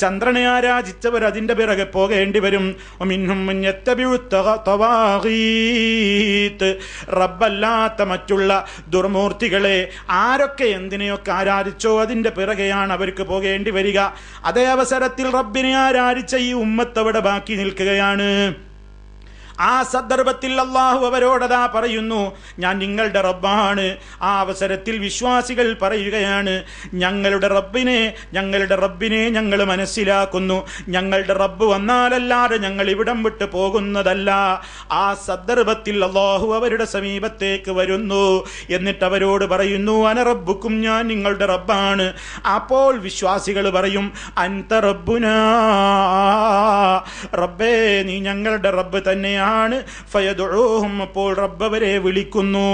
ചന്ദ്രനെ ആരാധിച്ചവർ അതിന്റെ പിറകെ പോകേണ്ടി വരും. വമിൻഹും മൻ യത്തബിഉ തവാഗീത്ത്, റബ്ബല്ലാത്ത മറ്റുള്ള ദുർമൂർത്തികളെ ആരൊക്കെ എന്തിനെയൊക്കെ ആരാധിച്ചോ അതിന്റെ പിറകെയാണ് അവർക്ക് പോകേണ്ടി വരിക. അതേ അവസരത്തിൽ റബ്ബിനെ ആരാധിച്ച ഈ ഉമ്മത്ത് അവിടെ ബാക്കി നിൽക്കുകയാണ്. ആ സന്ദർഭത്തിൽ അള്ളാഹു അവരോടതാ പറയുന്നു, ഞാൻ നിങ്ങളുടെ റബ്ബാണ്. ആ അവസരത്തിൽ വിശ്വാസികൾ പറയുകയാണ്, ഞങ്ങളുടെ റബ്ബിനെ ഞങ്ങൾ മനസ്സിലാക്കുന്നു. ഞങ്ങളുടെ റബ്ബ് വന്നാലല്ലാതെ ഞങ്ങൾ ഇവിടം വിട്ട് പോകുന്നതല്ല. ആ സന്ദർഭത്തിൽ അള്ളാഹു അവരുടെ സമീപത്തേക്ക് വരുന്നു. എന്നിട്ട് അവരോട് പറയുന്നു, അന റബ്ബുക്കും, ഞാൻ നിങ്ങളുടെ റബ്ബാണ്. അപ്പോൾ വിശ്വാസികൾ പറയും, അൻത റബ്ബുനാ, റബ്ബേ നീ ഞങ്ങളുടെ റബ്ബ് തന്നെയാണ്. ഫയദുഊഹും, അപ്പോൾ റബ്ബ് അവരെ വിളിക്കുന്നു.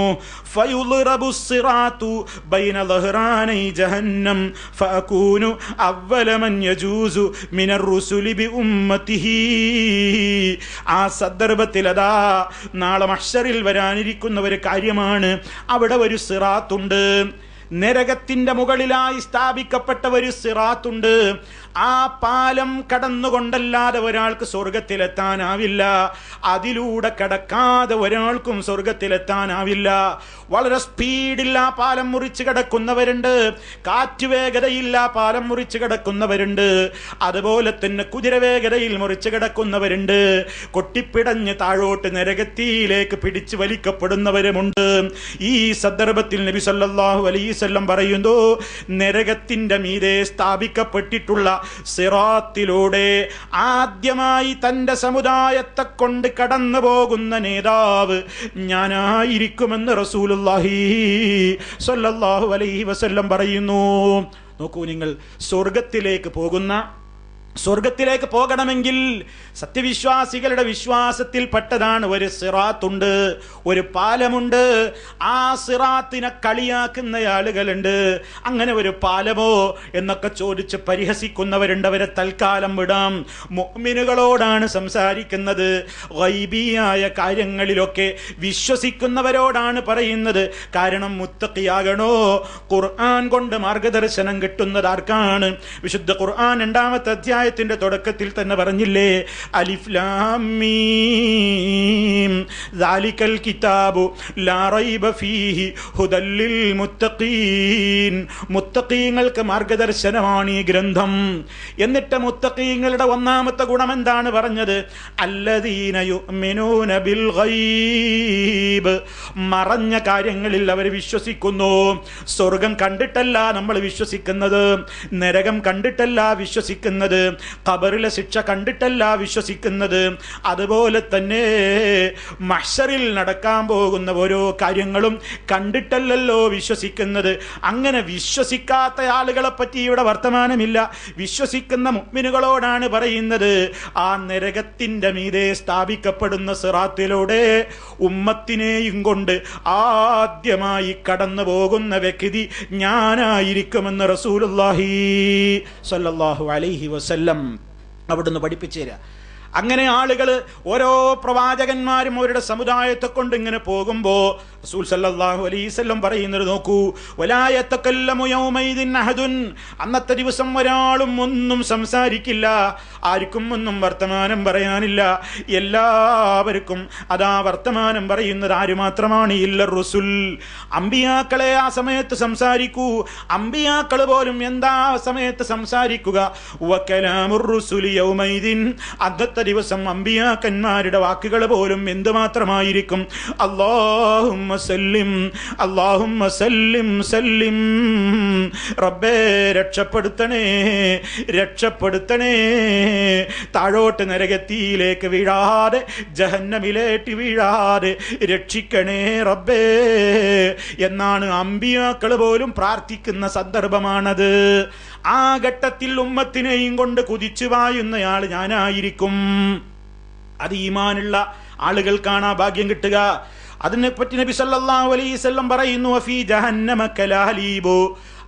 ഫയുളിറബു സിറാത്തു ബൈന ദഹ്റാനൈ ജഹന്നം ഫഅകൂനു അവ്വല മൻ യജൂസു മിനർ റുസുലി ബി ഉമ്മതിഹി. ആ സന്ദർഭത്തിൽ അതാ നാളെ മഹ്ശറിൽ വരാനിരിക്കുന്ന ഒരു കാര്യമാണ്. അവിടെ ഒരു സിറാത്തുണ്ട്, നരകത്തിന്റെ മുകളിലായി സ്ഥാപിക്കപ്പെട്ട ഒരു സിറാത്തുണ്ട്. ആ പാലം കടന്നുകൊണ്ടല്ലാതെ ഒരാൾക്ക് സ്വർഗത്തിലെത്താനാവില്ല. അതിലൂടെ കടക്കാതെ ഒരാൾക്കും സ്വർഗത്തിലെത്താനാവില്ല. വളരെ സ്പീഡില്ല പാലം മുറിച്ച് കിടക്കുന്നവരുണ്ട്, കാറ്റുവേഗതയില്ല പാലം മുറിച്ച് കിടക്കുന്നവരുണ്ട്, അതുപോലെ തന്നെ കുതിരവേഗതയിൽ മുറിച്ച് കിടക്കുന്നവരുണ്ട്, കൊട്ടിപ്പിടഞ്ഞ് താഴോട്ട് നരകത്തിയിലേക്ക് പിടിച്ചു വലിക്കപ്പെടുന്നവരുമുണ്ട്. ഈ സന്ദർഭത്തിൽ നബി സല്ലല്ലാഹു അലൈഹി വസല്ലം പറയുന്നു, നരകത്തിന്റെ മീതെ സ്ഥാപിക്കപ്പെട്ടിട്ടുള്ള സിറാത്തിലൂടെ ആദ്യമായി തന്റെ സമുദായത്തെ കൊണ്ട് കടന്നു പോകുന്ന നേതാവ് ഞാനായിരിക്കുമെന്ന് റസൂലുള്ളാഹി സ്വല്ലല്ലാഹു അലൈഹി വസല്ലം പറയുന്നു. നോക്കൂ നിങ്ങൾ, സ്വർഗത്തിലേക്ക് പോകണമെങ്കിൽ സത്യവിശ്വാസികളുടെ വിശ്വാസത്തിൽപ്പെട്ടതാണ് ഒരു സിറാത്തുണ്ട്, ഒരു പാലമുണ്ട്. ആ സിറാത്തിനെ കളിയാക്കുന്ന ആളുകളുണ്ട്. അങ്ങനെ ഒരു പാലമോ എന്നൊക്കെ ചോദിച്ച് പരിഹസിക്കുന്നവരുണ്ട്. അവരെ തൽക്കാലം വിടാം. മുഅ്മിനുകളോടാണ് സംസാരിക്കുന്നത്. ഗൈബിയായ കാര്യങ്ങളിലൊക്കെ വിശ്വസിക്കുന്നവരോടാണ് പറയുന്നത്. കാരണം മുത്തഖിയാകണോ, ഖുർആൻ കൊണ്ട് മാർഗദർശനം കിട്ടുന്നത് ആർക്കാണ്? വിശുദ്ധ ഖുർആൻ 2-ാമത്തെ അധ്യായത്തിന്റെ തുടക്കത്തിൽ തന്നെ പറഞ്ഞില്ലേ, അലിഫ് ലാം മീം ദാലികൽ കിതാബു ലാ റൈബ ഫീഹി ഹുദൽ ലിൽ മുത്തഖീൻ. മുത്തഖീങ്ങൾക്ക് മാർഗദർശനമാണ് ഈ ഗ്രന്ഥം. എന്നിട്ട് മുത്തഖീങ്ങളുടെ ഒന്നാമത്തെ ഗുണം എന്താണ് പറഞ്ഞത്? അല്ലദീന യുഅ്മിനൂന ബിൽ ഗൈബ്, മറഞ്ഞ കാര്യങ്ങളിൽ അവർ വിശ്വസിക്കുന്നു. സ്വർഗം കണ്ടിട്ടല്ല നമ്മൾ വിശ്വസിക്കുന്നത്, നരകം കണ്ടിട്ടല്ല വിശ്വസിക്കുന്നത്, ഖബറിലെ ശിക്ഷ കണ്ടിട്ടല്ല വിശ്വസിക്കുന്നത്, അതുപോലെ തന്നെ മഹ്ശറിൽ നടക്കാൻ പോകുന്ന ഓരോ കാര്യങ്ങളും കണ്ടിട്ടല്ലല്ലോ വിശ്വസിക്കുന്നത്. അങ്ങനെ വിശ്വസിക്കാത്ത ആളുകളെ പറ്റി ഇവിടെ വർത്തമാനമില്ല. വിശ്വസിക്കുന്ന മുഅ്മിനുകളോടാണ് പറയുന്നത്, ആ നരകത്തിന്റെ മീതെ സ്ഥാപിക്കപ്പെടുന്ന സിറാത്തിലൂടെ ഉമ്മത്തിനെയും കൊണ്ട് ആദ്യമായി കടന്നു പോകുന്ന വ്യക്തി ഞാനായിരിക്കുമെന്ന് റസൂലുള്ളാഹി സ്വല്ലല്ലാഹു അലൈഹി വസല്ലം അവിടുന്ന് പഠിപ്പിച്ചു തരാ. അങ്ങനെ ആളുകൾ, ഓരോ പ്രവാചകന്മാരും അവരുടെ സമുദായത്തെ കൊണ്ട് ഇങ്ങനെ പോകുമ്പോ റസൂൽ സല്ലല്ലാഹു അലൈഹി വസല്ലം പറയുന്നത് നോക്കൂ, വലാ യതകല്ലമു യൗമൈദിൻ അഹദുൻ, അന്നത്തെ ദിവസം ഒരാളും ഒന്നും സംസാരിക്കില്ല, ആർക്കും ഒന്നും വർത്തമാനം പറയാനില്ല. എല്ലാവർക്കും അതാ വർത്തമാനം പറയുന്നത് ആര് മാത്രമാണ്? ഇല്ല റുസുൽ, അമ്പിയാക്കളെ ആ സമയത്ത് സംസാരിക്കൂ. അമ്പിയാക്കൾ പോലും എന്താ സമയത്ത് സംസാരിക്കുക? വകലാമുർ റുസുലി യൗമൈദിൻ, അന്നത്തെ ദിവസം അമ്പിയാക്കന്മാരുടെ വാക്കുകൾ പോലും എന്തുമാത്രമായിരിക്കും? അല്ലാഹുമ്മ സല്ലിം, അല്ലാഹുമ്മ സല്ലിം സല്ലിം, റബ്ബേ രക്ഷപ്പെടുത്തണേ, രക്ഷപ്പെടുത്തണേ, താഴോട്ട് നരകത്തിയിലേക്ക് വീഴാതെ, ജഹന്നമിലേക്ക് വീഴാതെ രക്ഷിക്കണേ റബ്ബേ എന്നാണ് അമ്പിയാക്കൾ പോലും പ്രാർത്ഥിക്കുന്ന സന്ദർഭമാണത്. ആ ഘട്ടത്തിൽ ഉമ്മത്തിനെയും കൊണ്ട് കുതിച്ചു പായുന്നയാൾ ഞാനായിരിക്കും. അത് ഈമാനുള്ള ആളുകൾക്കാണ് ആ ഭാഗ്യം കിട്ടുക. അതിനെപ്പറ്റി നബി സല്ലല്ലാഹു അലൈഹി വസല്ലം പറയുന്നു, ഫീ ജഹന്നമ കലാലീബു,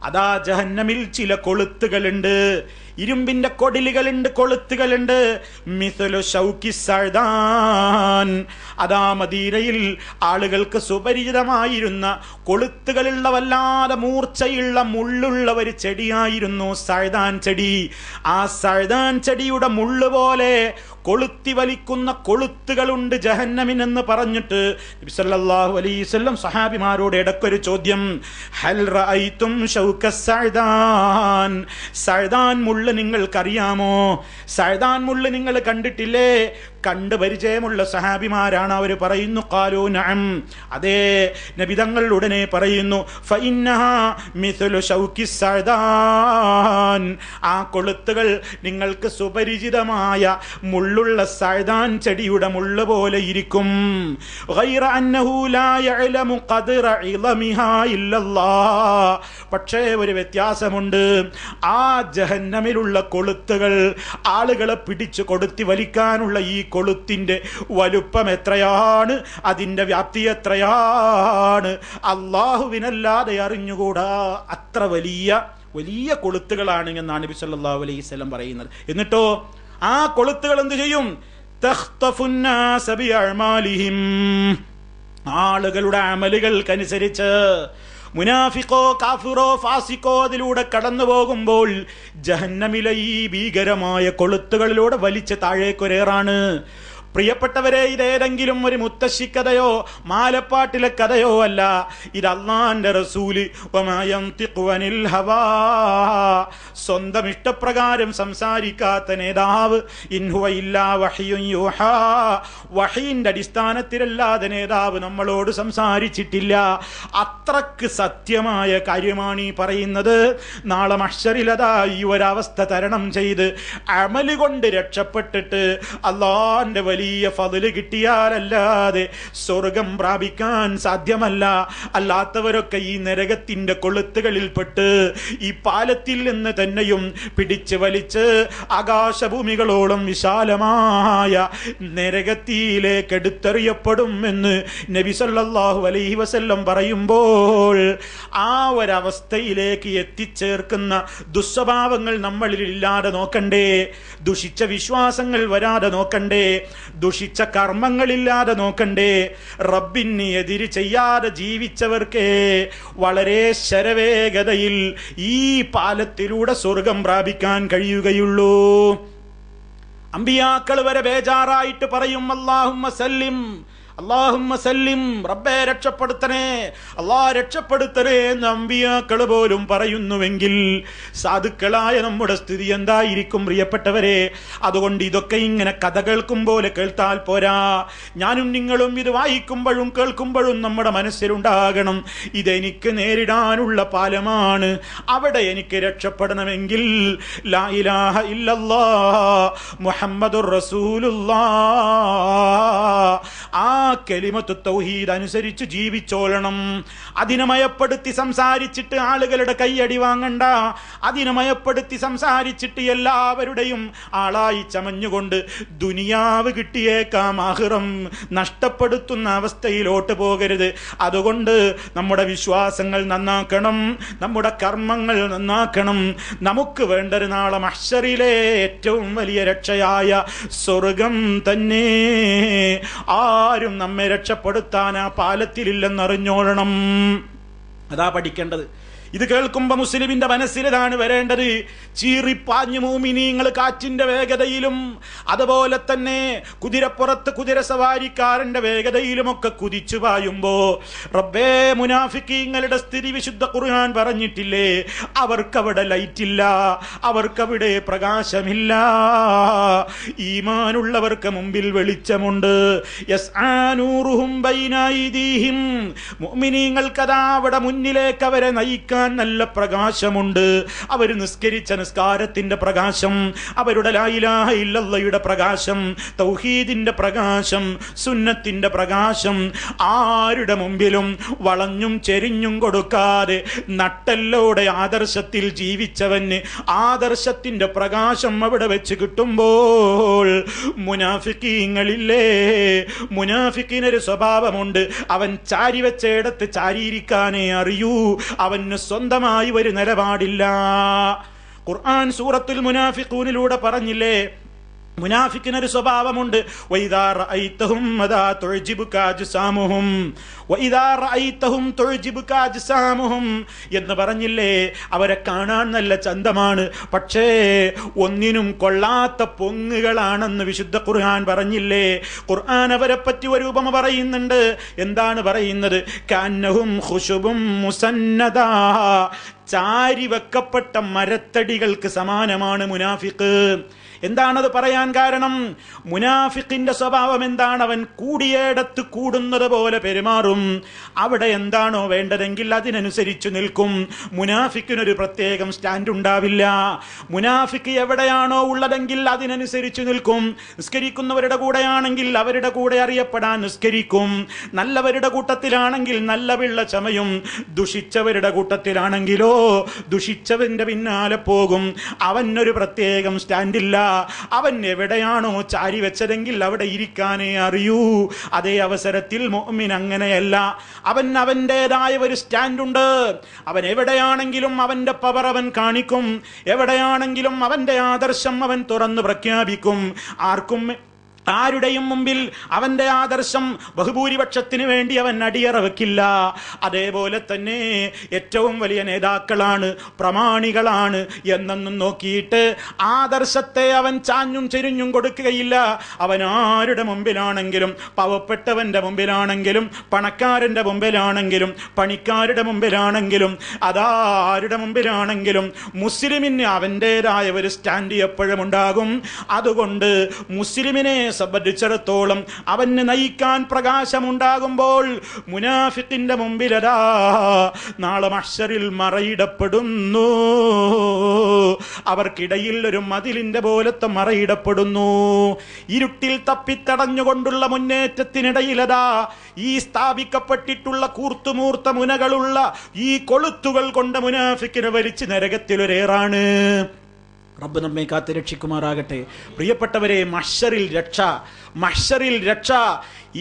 അതാ ജഹന്നമിൽ ചില കൊളുത്തുകളുണ്ട്, ഇരുമ്പിന്റെ കൊടിലുകളുണ്ട്, കൊളുത്തുകളുണ്ട്. മിഥലു ഷൗക്കി സഅദാൻ, അതാ മദീനയിൽ ആളുകൾക്ക് സുപരിചിതമായിരുന്ന കൊളുത്തുകളുള്ള വല്ലാതെ മൂർച്ചയുള്ള മുള്ളുള്ള ഒരു ചെടിയായിരുന്നു സഅദാൻ ചെടി. ആ സഅദാൻ ചെടിയുടെ മുള്ളു പോലെ കൊളുത്തി വലിക്കുന്ന കൊളുത്തുകളുണ്ട് ജഹന്നമിനെന്ന് പറഞ്ഞിട്ട് നബി സല്ലല്ലാഹു അലൈഹി വസല്ലം സഹാബിമാരോട് ഇടക്കൊരു ചോദ്യം, ഹൽ റഅയ്തും ഷൗക സഅദാൻ, സഅദാൻ മുള്ള് നിങ്ങൾക്കറിയാമോ? സഅദാൻ മുള്ള് നിങ്ങൾ കണ്ടിട്ടില്ലേ? കണ്ട് പരിചയമുള്ള സഹാബിമാരാണ്. അവർ പറയുന്നു ഖാലൂ നഅം, അതേ നബി തങ്ങൾ ഉടനെ പറയുന്നു ഫഇന്നഹാ മിഥ്ലു ഷൗക്കി സഅദാൻ, ആ കൊളുത്തുകൾ നിങ്ങൾക്ക് സുപരിചിതമായ മുള്ളുള്ള സഅദാൻ ചെടിയുടെ മുള്ള് പോലെ ഇരിക്കും. ഗൈറ അന്നഹു ലാ യഅലമു ഖദ്റ ഇളമിഹാ ഇല്ലല്ലാഹ്, പക്ഷേ ഒരു വ്യത്യാസമുണ്ട്. ആ ജഹന്നമിലുള്ള കൊളുത്തുകൾ, ആളുകളെ പിടിച്ചു കൊടുത്തി വലിക്കാനുള്ള ഈ കൊളുത്തിന്റെ വലുപ്പം എത്രയാണ്, അതിന്റെ വ്യാപ്തി എത്രയാണ്, അള്ളാഹുവിനല്ലാതെ അറിഞ്ഞുകൂടാ. അത്ര വലിയ വലിയ കൊളുത്തുകളാണ് എന്നാണ് നബി സല്ലല്ലാഹു അലൈഹി വസല്ലം പറയുന്നത്. എന്നിട്ടോ ആ കൊളുത്തുകൾ എന്ത് ചെയ്യും? തഖ്തഫുന്നാസ ബിഅഅമാലിഹിം, ആളുകളുടെ അമലുകൾക്കനുസരിച്ച് മുനാഫിക്കോ കാഫിറോ ഫാസിക്കോ അതിലൂടെ കടന്നു പോകുമ്പോൾ ജഹന്നമിലെ ഈ ഭീകരമായ കൊളുത്തുകളിലൂടെ വലിച്ച് താഴേക്കൊരേറാണ്. പ്രിയപ്പെട്ടവരെ, ഇതേതെങ്കിലും ഒരു മുത്തശ്ശിക്കഥയോ മാലപ്പാട്ടിലെ കഥയോ അല്ല. ഇത് അല്ലാഹുവിന്റെ റസൂല് വമാ യന്തിഖു അനിൽ ഹവാ, സ്വന്തം ഇഷ്ടപ്രകാരം സംസാരിക്കാത്ത നേതാവ്, ഇൻ ഹുവ ഇല്ലാ വഹ്യുൻ യൂഹാ, വഹീന്റെ അടിസ്ഥാനത്തിലല്ലാതെ നേതാവ് നമ്മളോട് സംസാരിച്ചിട്ടില്ല. അത്രക്ക് സത്യമായ കാര്യമാണ് ഈ പറയുന്നത്. നാളെ മഹ്ശറിലതാ ഈ ഒരവസ്ഥ തരണം ചെയ്ത് അമല് കൊണ്ട് രക്ഷപ്പെട്ടിട്ട് അല്ലാഹുവിന്റെ വലിയ ഫضل കിട്ടിയാലല്ലാതെ സ്വർഗം പ്രാപിക്കാൻ സാധ്യമല്ല. അല്ലാത്തവരൊക്കെ ഈ നരകത്തിന്റെ കൊളുത്തുകളിൽപ്പെട്ട് ഈ പാലത്തിൽ നിന്ന് തന്നെയും പിടിച്ച് വലിച്ച് ആകാശഭൂമികളോളം വിശാലമായ നരകത്തിയിലേക്ക് എടുത്തെറിയപ്പെടും എന്ന് നബി സല്ലല്ലാഹു അലൈഹി വസല്ലം പറയുമ്പോൾ ആ ഒരവസ്ഥയിലേക്ക് എത്തിച്ചേർക്കുന്ന ദുസ്വഭാവങ്ങൾ നമ്മളിൽ ഇല്ലാതെ നോക്കണ്ടേ? ദുഷിച്ച വിശ്വാസങ്ങൾ വരാതെ നോക്കണ്ടേ? ദുഷിച്ച കർമ്മങ്ങളില്ലാതെ നോക്കണ്ടേ? റബ്ബിന് എതിര് ചെയ്യാതെ ജീവിച്ചവർക്ക് വളരെ ശരവേഗതയിൽ ഈ പാലത്തിലൂടെ സ്വർഗം പ്രാപിക്കാൻ കഴിയുകയുള്ളൂ. അമ്പിയാക്കൾ വരെ ബേജാറായിട്ട് പറയും അല്ലാഹുമ്മ സല്ലിം, അല്ലാഹുമ്മ സല്ലിം, റബ്ബേ രക്ഷപ്പെടുത്തണേ, അല്ലാഹ് രക്ഷപ്പെടുത്തണേ എന്ന് അമ്പിയാക്കൾ പോലും പറയുന്നുവെങ്കിൽ സാധുക്കളായ നമ്മുടെ സ്ഥിതി എന്തായിരിക്കും പ്രിയപ്പെട്ടവരെ? അതുകൊണ്ട് ഇതൊക്കെ ഇങ്ങനെ കഥ കേൾക്കും പോലെ കേൾത്താൽ പോരാ. ഞാനും നിങ്ങളും ഇത് വായിക്കുമ്പോഴും കേൾക്കുമ്പോഴും നമ്മുടെ മനസ്സിലുണ്ടാകണം, ഇതെനിക്ക് നേരിടാനുള്ള പാലമാണ്. അവിടെ എനിക്ക് രക്ഷപ്പെടണമെങ്കിൽ ലാ ഇലാഹ ഇല്ലല്ലാഹ് മുഹമ്മദുർ റസൂലുള്ളാഹ്, ആ കലിമത്തു തൗഹീദ് അനുസരിച്ച് ജീവിച്ചോളണം. അതിനെ മയപ്പെടുത്തി സംസാരിച്ചിട്ട് ആളുകളുടെ കൈയടി വാങ്ങണ്ട. അതിനെ മയപ്പെടുത്തി സംസാരിച്ചിട്ട് എല്ലാവരുടെയും ആളായി ചമഞ്ഞുകൊണ്ട് ദുനിയാവ് കിട്ടിയേക്കാം ആഖിറം നഷ്ടപ്പെടുത്തുന്ന അവസ്ഥയിലോട്ട് പോകരുത്. അതുകൊണ്ട് നമ്മുടെ വിശ്വാസങ്ങൾ നന്നാക്കണം, നമ്മുടെ കർമ്മങ്ങൾ നന്നാക്കണം. നമുക്ക് വേണ്ടൊരു നാളെ മഹ്ശറിലെ ഏറ്റവും വലിയ രക്ഷയായ സ്വർഗം തന്നെ. ആരും നമ്മെ രക്ഷപ്പെടുത്താൻ ആ പാലത്തിലില്ലെന്നറിഞ്ഞോളണം. അതാ പഠിക്കേണ്ടത്. ഇത് കേൾക്കുമ്പോ മുസ്ലിമിന്റെ മനസ്സിലാണ് വരേണ്ടത്. ചീറിപ്പാഞ്ഞു മുഅ്മിനീങ്ങൾ കാറ്റിന്റെ വേഗതയിലും അതുപോലെ തന്നെ കുതിരപ്പുറത്ത് കുതിരസവാരിക്കാരന്റെ വേഗതയിലുമൊക്കെ കുതിച്ചു പായുമ്പോ റബ്ബേ മുനാഫിക്കീങ്ങളുടെ സ്ഥിതി വിശുദ്ധ ഖുർആൻ പറഞ്ഞിട്ടില്ലേ? അവർക്കവിടെ ലൈറ്റില്ല, അവർക്കവിടെ പ്രകാശമില്ല. ഈമാനുള്ളവർക്ക് മുമ്പിൽ വെളിച്ചമുണ്ട്. യസ്ആ നൂറുഹും ബൈന അയ്ദീഹിം, മുഅ്മിനീങ്ങൾക്കതാ അവിടെ മുന്നിലേക്ക് അവരെ നയിക്കാൻ നല്ല പ്രകാശമുണ്ട്. അവർ നിസ്കരിച്ച നിസ്കാരത്തിന്റെ പ്രകാശം, അവരുടെ ലാ ഇലാഹ ഇല്ലല്ലാഹയുടെ പ്രകാശം, തൗഹീദിന്റെ പ്രകാശം, സുന്നത്തിന്റെ പ്രകാശം ആരുടെ മുമ്പിലും വളഞ്ഞും ചെരിഞ്ഞും കൊടുക്കാതെ നട്ടെല്ലോടെ ആദർശത്തിൽ ജീവിച്ചവന് ആദർശത്തിന്റെ പ്രകാശം അവിടെ വെച്ച് കിട്ടുമ്പോൾ മുനാഫിക്കീങ്ങളില്ലേ, മുനാഫിക്കിനൊരു സ്വഭാവമുണ്ട്. അവൻ ചാരി വെച്ചയിടത്ത് ചാരിയിരിക്കാനേ അറിയൂ. അവന് സ്വന്തമായി ഒരു നിലപാടില്ല. ഖുർആൻ സൂറത്തുൽ മുനാഫിഖൂനിലൂടെ പറഞ്ഞില്ലേ, മുനാഫിക്കിനൊരു സ്വഭാവമുണ്ട്. വഇദാ റഅയ്തഹും മദാ തുഅ്ജിബുക അജ്സാമുഹും വഇദാ റഅയ്തഹും തുഅ്ജിബുക അജ്സാമുഹും എന്ന് പറഞ്ഞില്ലേ. അവരെ കാണാൻ നല്ല ചന്തമാണ്, പക്ഷേ ഒന്നിനും കൊള്ളാത്ത പൊങ്ങുകളാണെന്ന് വിശുദ്ധ ഖുർആൻ പറഞ്ഞില്ലേ. ഖുർആൻ അവരെ പറ്റി ഒരു ഉപമ പറയുന്നുണ്ട്. എന്താണ് പറയുന്നത്? കഅന്നഹും ഖുശുബും മുസന്നദാ, ചാരി വെക്കപ്പെട്ട മരത്തടികൾക്ക് സമാനമാണ് മുനാഫിഖ്. എന്താണത് പറയാൻ കാരണം? മുനാഫിഖിന്റെ സ്വഭാവം എന്താണ്? അവൻ കൂടിയേടത്ത് കൂടുന്നത് പോലെ പെരുമാറും. അവിടെ എന്താണോ വേണ്ടതെങ്കിൽ അതിനനുസരിച്ച് നിൽക്കും. മുനാഫിക്കിനൊരു പ്രത്യേകം സ്റ്റാൻഡ് ഉണ്ടാവില്ല. മുനാഫിക്ക് എവിടെയാണോ ഉള്ളതെങ്കിൽ അതിനനുസരിച്ച് നിൽക്കും. നിസ്കരിക്കുന്നവരുടെ കൂടെയാണെങ്കിൽ അവരുടെ കൂടെ അറിയപ്പെടാൻ നിസ്കരിക്കും. നല്ലവരുടെ കൂട്ടത്തിലാണെങ്കിൽ നല്ല പിള്ള ചമയും. ദുഷിച്ചവരുടെ കൂട്ടത്തിലാണെങ്കിലോ ദുഷിച്ചവന്റെ പിന്നാലെ പോകും. അവനൊരു പ്രത്യേകം സ്റ്റാൻഡില്ല. അവൻ എവിടെയാണോ ചാരി വെച്ചതെങ്കിൽ അവിടെ ഇരിക്കാനേ അറിയൂ. അതേ അവസരത്തിൽ മുഅ്മിൻ അങ്ങനെയല്ല. അവൻ അവൻ്റെതായ ഒരു സ്റ്റാൻഡുണ്ട്. അവൻ എവിടെയാണെങ്കിലും അവന്റെ പവർ അവൻ കാണിക്കും. എവിടെയാണെങ്കിലും അവന്റെ ആദർശം അവൻ തുറന്നു പ്രഖ്യാപിക്കും. ആരുടെയും മുമ്പിൽ അവന്റെ ആദർശം ബഹുഭൂരിപക്ഷത്തിന് വേണ്ടി അവൻ അടിയറ വെക്കില്ല. അതേപോലെ തന്നെ ഏറ്റവും വലിയ നേതാക്കളാണ്, പ്രമാണികളാണ് എന്നൊന്നും നോക്കിയിട്ട് ആദർശത്തെ അവൻ ചാഞ്ഞും ചെരിഞ്ഞും കൊടുക്കുകയില്ല. അവൻ ആരുടെ മുമ്പിലാണെങ്കിലും, പാവപ്പെട്ടവന്റെ മുമ്പിലാണെങ്കിലും, പണക്കാരന്റെ മുമ്പിലാണെങ്കിലും, പണിക്കാരുടെ മുമ്പിലാണെങ്കിലും, അതാരുടെ മുമ്പിലാണെങ്കിലും മുസ്ലിമിന് അവൻ്റെതായ ഒരു സ്റ്റാൻഡ് എപ്പോഴും ഉണ്ടാകും. അതുകൊണ്ട് മുസ്ലിമിനെ സംബന്ധിച്ചിടത്തോളം അവന് നയിക്കാൻ പ്രകാശമുണ്ടാകുമ്പോൾ മുനാഫിഖിന്റെ മുമ്പിലതാ നാളെ മഹ്ശറിൽ മറയിടപ്പെടുന്നു. അവർക്കിടയിൽ ഒരു മതിലിന്റെ പോലത്തെ മറയിടപ്പെടുന്നു. ഇരുട്ടിൽ തപ്പിത്തടഞ്ഞുകൊണ്ടുള്ള മുന്നേറ്റത്തിനിടയിലതാ ഈ സ്ഥാപിക്കപ്പെട്ടിട്ടുള്ള കൂർത്തുമൂർത്ത മുനകളുള്ള ഈ കൊളുത്തുകൾ കൊണ്ട് മുനാഫിക്കിനെ വലിച്ച് നരകത്തിലൊരേറാണ്. റബ്ബ് നമ്മെ കാത്ത് രക്ഷിക്കുമാറാകട്ടെ. പ്രിയപ്പെട്ടവരെ, മഹ്ശറിൽ രക്ഷ.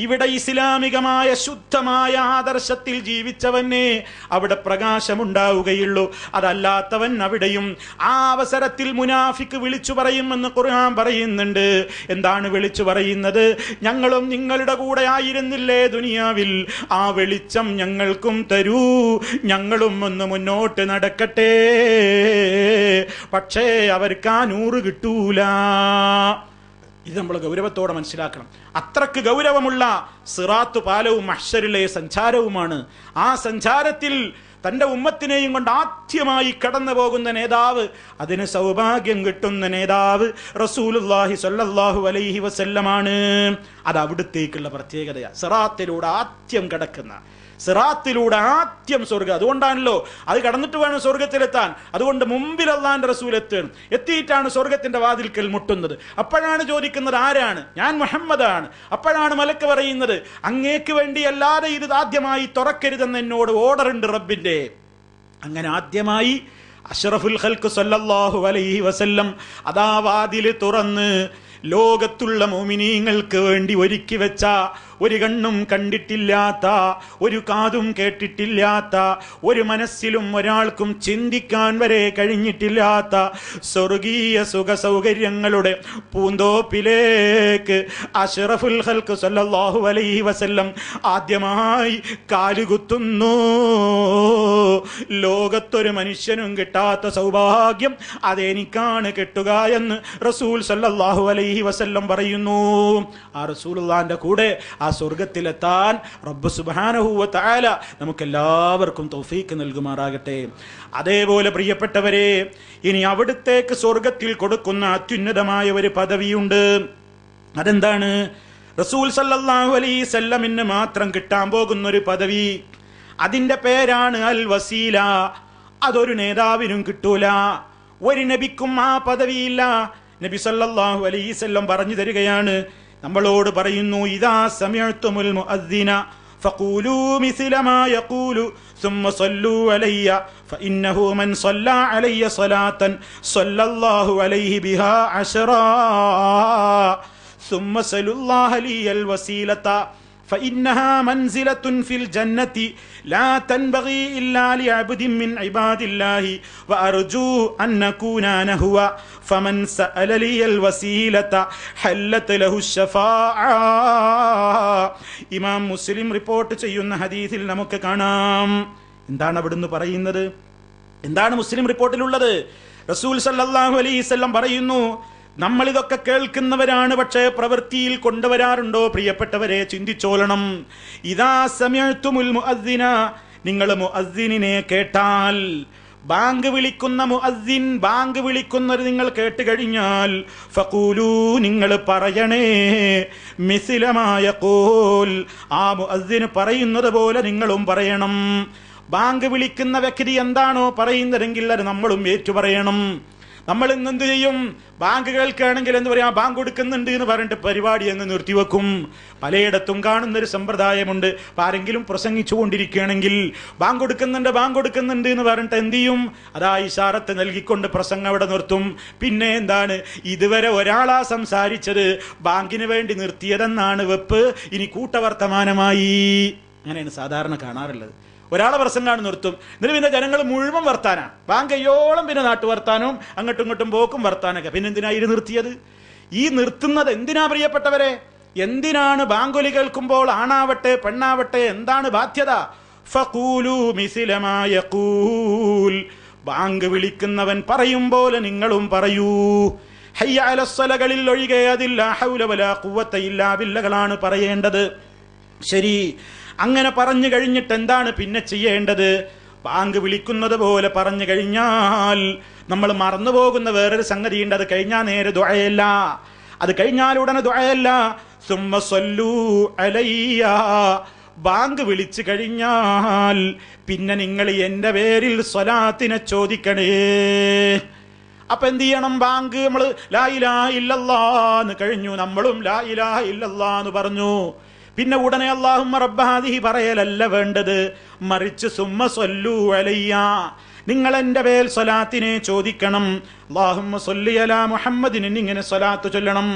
ഇവിടെ ഇസ്ലാമികമായ ശുദ്ധമായ ആദർശത്തിൽ ജീവിച്ചവനെ അവിടെ പ്രകാശമുണ്ടാവുകയുള്ളൂ. അതല്ലാത്തവൻ അവിടെയും. ആ അവസരത്തിൽ മുനാഫിക്ക് വിളിച്ചു പറയുമെന്ന് ഖുർആൻ പറയുന്നുണ്ട്. എന്താണ് വിളിച്ചു പറയുന്നത്? ഞങ്ങളും നിങ്ങളുടെ കൂടെ ആയിരുന്നില്ലേ ദുനിയാവിൽ, ആ വെളിച്ചം ഞങ്ങൾക്കും തരൂ, ഞങ്ങളും ഒന്ന് മുന്നോട്ട് നടക്കട്ടെ. പക്ഷേ അവർക്ക് ആ നൂറ് കിട്ടൂല. ഇത് നമ്മൾ ഗൗരവത്തോടെ മനസ്സിലാക്കണം. അത്രക്ക് ഗൗരവമുള്ള സിറാത്ത് പാലവും മഹ്ശറിലെ സഞ്ചാരവുമാണ്. ആ സഞ്ചാരത്തിൽ തന്റെ ഉമ്മത്തിനെയും കൊണ്ട് ആദ്യമായി കടന്നു പോകുന്ന നേതാവ്, അതിന് സൗഭാഗ്യം കിട്ടുന്ന നേതാവ് റസൂലുള്ളാഹി സ്വല്ലല്ലാഹു അലൈഹി വസല്ലമാണ്. അത് അവിടുത്തേക്കുള്ള പ്രത്യേകതയാണ്. സിറാത്തിലൂടെ ആദ്യം കടക്കുന്ന, സിറാത്തിലൂടെ ആദ്യം സ്വർഗ്ഗം. അതുകൊണ്ടാണല്ലോ അത് കടന്നിട്ട് വേണം സ്വർഗത്തിലെത്താൻ. അതുകൊണ്ട് മുമ്പിൽ അല്ലാഹുവിന്റെ റസൂൽ എത്തിയിട്ടാണ് സ്വർഗത്തിന്റെ വാതിൽക്കൽ മുട്ടുന്നത്. അപ്പോഴാണ് ചോദിക്കുന്നത്, ആരാണ്? ഞാൻ മുഹമ്മദാണ്. അപ്പോഴാണ് മലക്ക് പറയുന്നത്, അങ്ങേക്ക് വേണ്ടി അല്ലാതെ ഇത് ആദ്യമായി തുറക്കരുതെന്ന് എന്നോട് ഓർഡറുണ്ട് റബ്ബിന്റെ. അങ്ങനെ ആദ്യമായി അഷ്റഫുൽ ഖൽഖ് സല്ലല്ലാഹു അലൈഹി വസല്ലം അതാ വാതിൽ തുറന്ന് ലോകത്തുള്ള മുഅ്മിനീങ്ങൾക്ക് വേണ്ടി ഒരുക്കി വെച്ച, ഒരു കണ്ണും കണ്ടിട്ടില്ലാത്ത, ഒരു കാതും കേട്ടിട്ടില്ലാത്ത, ഒരു മനസ്സിലും ഒരാൾക്കും ചിന്തിക്കാൻ വരെ കഴിഞ്ഞിട്ടില്ലാത്ത സ്വർഗീയ സുഖ സൗകര്യങ്ങളുടെ പൂന്തോപ്പിലേക്ക് അഷ്റഫുൽ ഖൽഖ് സല്ലല്ലാഹു അലൈഹി വസല്ലം ആദ്യമായി കാലുകുത്തുന്നു. ലോകത്തൊരു മനുഷ്യനും കിട്ടാത്ത സൗഭാഗ്യം അതെനിക്കാണ് കിട്ടുക എന്ന് റസൂൽ സല്ലല്ലാഹു അലൈഹി വസല്ലം പറയുന്നു. ആ റസൂലുള്ളാഹിന്റെ കൂടെ ആ സ്വർഗത്തിലെത്താൻ റബ്ബ് സുബ്ഹാനഹു വ തആല നമുക്കെല്ലാവർക്കും തൗഫീഖ് നൽകുമാറാകട്ടെ. അതേപോലെ പ്രിയപ്പെട്ടവരെ, ഇനി അവിടുത്തേക്ക് സ്വർഗത്തിൽ കൊടുക്കുന്ന അത്യുന്നതമായ ഒരു പദവിയുണ്ട്. അതെന്താണ്? റസൂൽ സല്ലല്ലാഹു അലൈഹി വസല്ലമിന് മാത്രം കിട്ടാൻ പോകുന്ന ഒരു പദവി. അതിന്റെ പേരാണ് അൽ വസീല. അതൊരു നേതാവിനും കിട്ടൂല, ഒരു നബിക്കും ആ പദവിയില്ല. നബി സല്ലല്ലാഹു അലൈഹി വസല്ലം പറഞ്ഞു തരികയാണ്, നമ്മളോട് പറയുന്നു, ഇദാ സമിഅ്തുമുൽ മുഅദ്ദിന ഫഖൂലൂ മിസ്ല മാ യഖൂലു ثم صلوا علي فإنه من صلى علي صلاة صلى الله عليه بها عشرا ثم صلوا الله لي الوسيلة فإنها منزلة في الجنة لا تنبغي إلا لعبد من عباد الله وأرجو أن نكون أنا هو فمن سأل لي الوسيلة حلت له الشفاعة. ഇമാം മുസ്ലിം റിപ്പോർട്ട് ചെയ്യുന്ന ഹദീസിൽ നമുക്ക് കാണാം. എന്താണ് അവിടുന്ന് പറയുന്നത്? എന്താണ് മുസ്ലിം റിപ്പോർട്ടിലുള്ളത്? റസൂൽ സല്ലല്ലാഹു അലൈഹി വസല്ലം പറയുന്നു, നമ്മൾ ഇതൊക്കെ കേൾക്കുന്നവരാണ്, പക്ഷേ പ്രവൃത്തിയിൽ കൊണ്ടുവരാറുണ്ടോ? പ്രിയപ്പെട്ടവരെ, ചിന്തിച്ചോളണം. ഇദാ സമിഅ്തുമുൽ മുഅദ്ദിന, നിങ്ങൾ മുഅദ്ദിനെ കേട്ടാൽ, ബാങ്ക് വിളിക്കുന്ന മുഅദ്ദിൻ, ബാങ്ക് വിളിക്കുന്നത് നിങ്ങൾ കേട്ട് കഴിഞ്ഞാൽ, ഫഖൂലൂ, നിങ്ങൾ പറയണേ, മിസ്ല മാ യഖൂൽ, ആ മുഅദ്ദിൻ പറയുന്നത് പോലെ നിങ്ങളും പറയണം. ബാങ്ക് വിളിക്കുന്ന വ്യക്തി എന്താണോ പറയുന്നതെങ്കിൽ അത് നമ്മളും ഏറ്റുപറയണം. നമ്മൾ ഇന്ന് എന്ത് ചെയ്യും? ബാങ്ക് കേൾക്കുകയാണെങ്കിൽ എന്ത് പറയാ, ബാങ്ക് കൊടുക്കുന്നുണ്ട് എന്ന് പറഞ്ഞിട്ട് പരിപാടി അങ്ങ് നിർത്തിവെക്കും. പലയിടത്തും കാണുന്നൊരു സമ്പ്രദായമുണ്ട്. ആരെങ്കിലും പ്രസംഗിച്ചു കൊണ്ടിരിക്കുകയാണെങ്കിൽ ബാങ്ക് കൊടുക്കുന്നുണ്ട് എന്ന് പറഞ്ഞിട്ട് എന്ത് ചെയ്യും? അതാ ഇശാറത്ത് നൽകിക്കൊണ്ട് പ്രസംഗം അവിടെ നിർത്തും. പിന്നെ എന്താണ്, ഇതുവരെ ഒരാളാ സംസാരിച്ചത്, ബാങ്കിന് വേണ്ടി നിർത്തിയതെന്നാണ് വെപ്പ്. ഇനി കൂട്ടവർത്തമാനമായി. അങ്ങനെയാണ് സാധാരണ കാണാറുള്ളത്. ഒരാളെ പ്രസംഗമാണ് നിർത്തും, എന്നിട്ട് പിന്നെ ജനങ്ങൾ മുഴുവൻ വർത്താനാ, ബാങ്ക് കയ്യോളം പിന്നെ നാട്ടു വർത്താനവും അങ്ങോട്ടും ഇങ്ങോട്ടും പോക്കും വർത്താനൊക്കെ. പിന്നെ എന്തിനാ ഇത് നിർത്തിയത്? ഈ നിർത്തുന്നത് എന്തിനാ പ്രിയപ്പെട്ടവരെ? എന്തിനാണ്? ബാങ്കുലി കേൾക്കുമ്പോൾ ആണാവട്ടെ പെണ്ണാവട്ടെ എന്താണ് ബാധ്യത? ഫഖൂലു മിസ്ല മാ യഖൂൽ, ബാങ്ക് വിളിക്കുന്നവൻ പറയും പോലെ നിങ്ങളും പറയൂ. ഹയ്യ അലസ്സലകളിൽ ഒഴികെ അതിൽ ലാ ഹൗല വലാ ഖുവത ഇല്ലാ ബില്ലകളാണ് പറയേണ്ടത്. ശരി, അങ്ങനെ പറഞ്ഞു കഴിഞ്ഞിട്ട് എന്താണ് പിന്നെ ചെയ്യേണ്ടത്? ബാങ്ക് വിളിക്കുന്നത് പോലെ പറഞ്ഞു കഴിഞ്ഞാൽ നമ്മൾ മറന്നുപോകുന്ന വേറൊരു സംഗതിയുണ്ട്. അത് കഴിഞ്ഞാൽ നേരെ ദുആയല്ല, അത് കഴിഞ്ഞാൽ ഉടനെ ദുആയല്ല. സുമ്മ സ്വല്ലൂ അലയ്യ, ബാങ്ക് വിളിച്ചു കഴിഞ്ഞാൽ പിന്നെ നിങ്ങൾ എന്റെ പേരിൽ സ്വലാത്തിനെ ചോദിക്കണേ. അപ്പൊ എന്ത് ചെയ്യണം? ബാങ്ക് നമ്മൾ ലാ ഇലാഹ ഇല്ലല്ലാഹ് എന്ന് കഴിഞ്ഞു, നമ്മളും ലാ ഇലാഹ ഇല്ലല്ലാഹ് എന്ന് പറഞ്ഞു. പിന്നെ ഉടനെ അല്ലാഹുമ്മ റബ്ബ ഹാദിഹി പറയലല്ല വേണ്ടത്, മറിച്ച് സുമ്മ സ്വല്ലൂ അലയ്യ, നിങ്ങൾ എന്റെ പേൽ സ്വലാത്തിനെ ചോദിക്കണം. അല്ലാഹുമ്മ സ്വല്ലി അലാ മുഹമ്മദിൻ എന്നിങ്ങനെ സ്വലാത്ത് ചൊല്ലണം.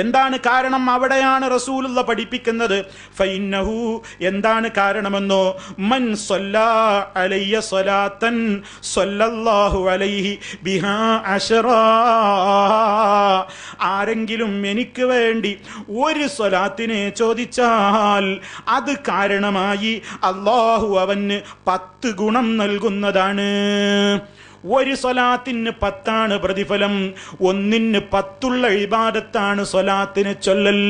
എന്താണ് കാരണം? അവിടെയാണ് റസൂലുള്ള പഠിപ്പിക്കുന്നത്. ഫഇന്നഹു, എന്താണ് കാരണമെന്നോ, മൻ സ്വല്ലാ അലയ്യ സ്വലാത്തൻ സ്വല്ലല്ലാഹു അലൈഹി ബിഹാ അശറാ, ആരെങ്കിലും എനിക്ക് വേണ്ടി ഒരു സ്വലാത്തിനെ ചോദിച്ചാൽ അത് കാരണമായി അല്ലാഹു അവന് 10 ഗുണം നൽകുന്നതാണ്. ഒരു സ്വലാത്തിന് 10 പ്രതിഫലം. 1 10 ഇബാദത്താണ് സ്വലാത്തിനെ ചൊല്ലൽ,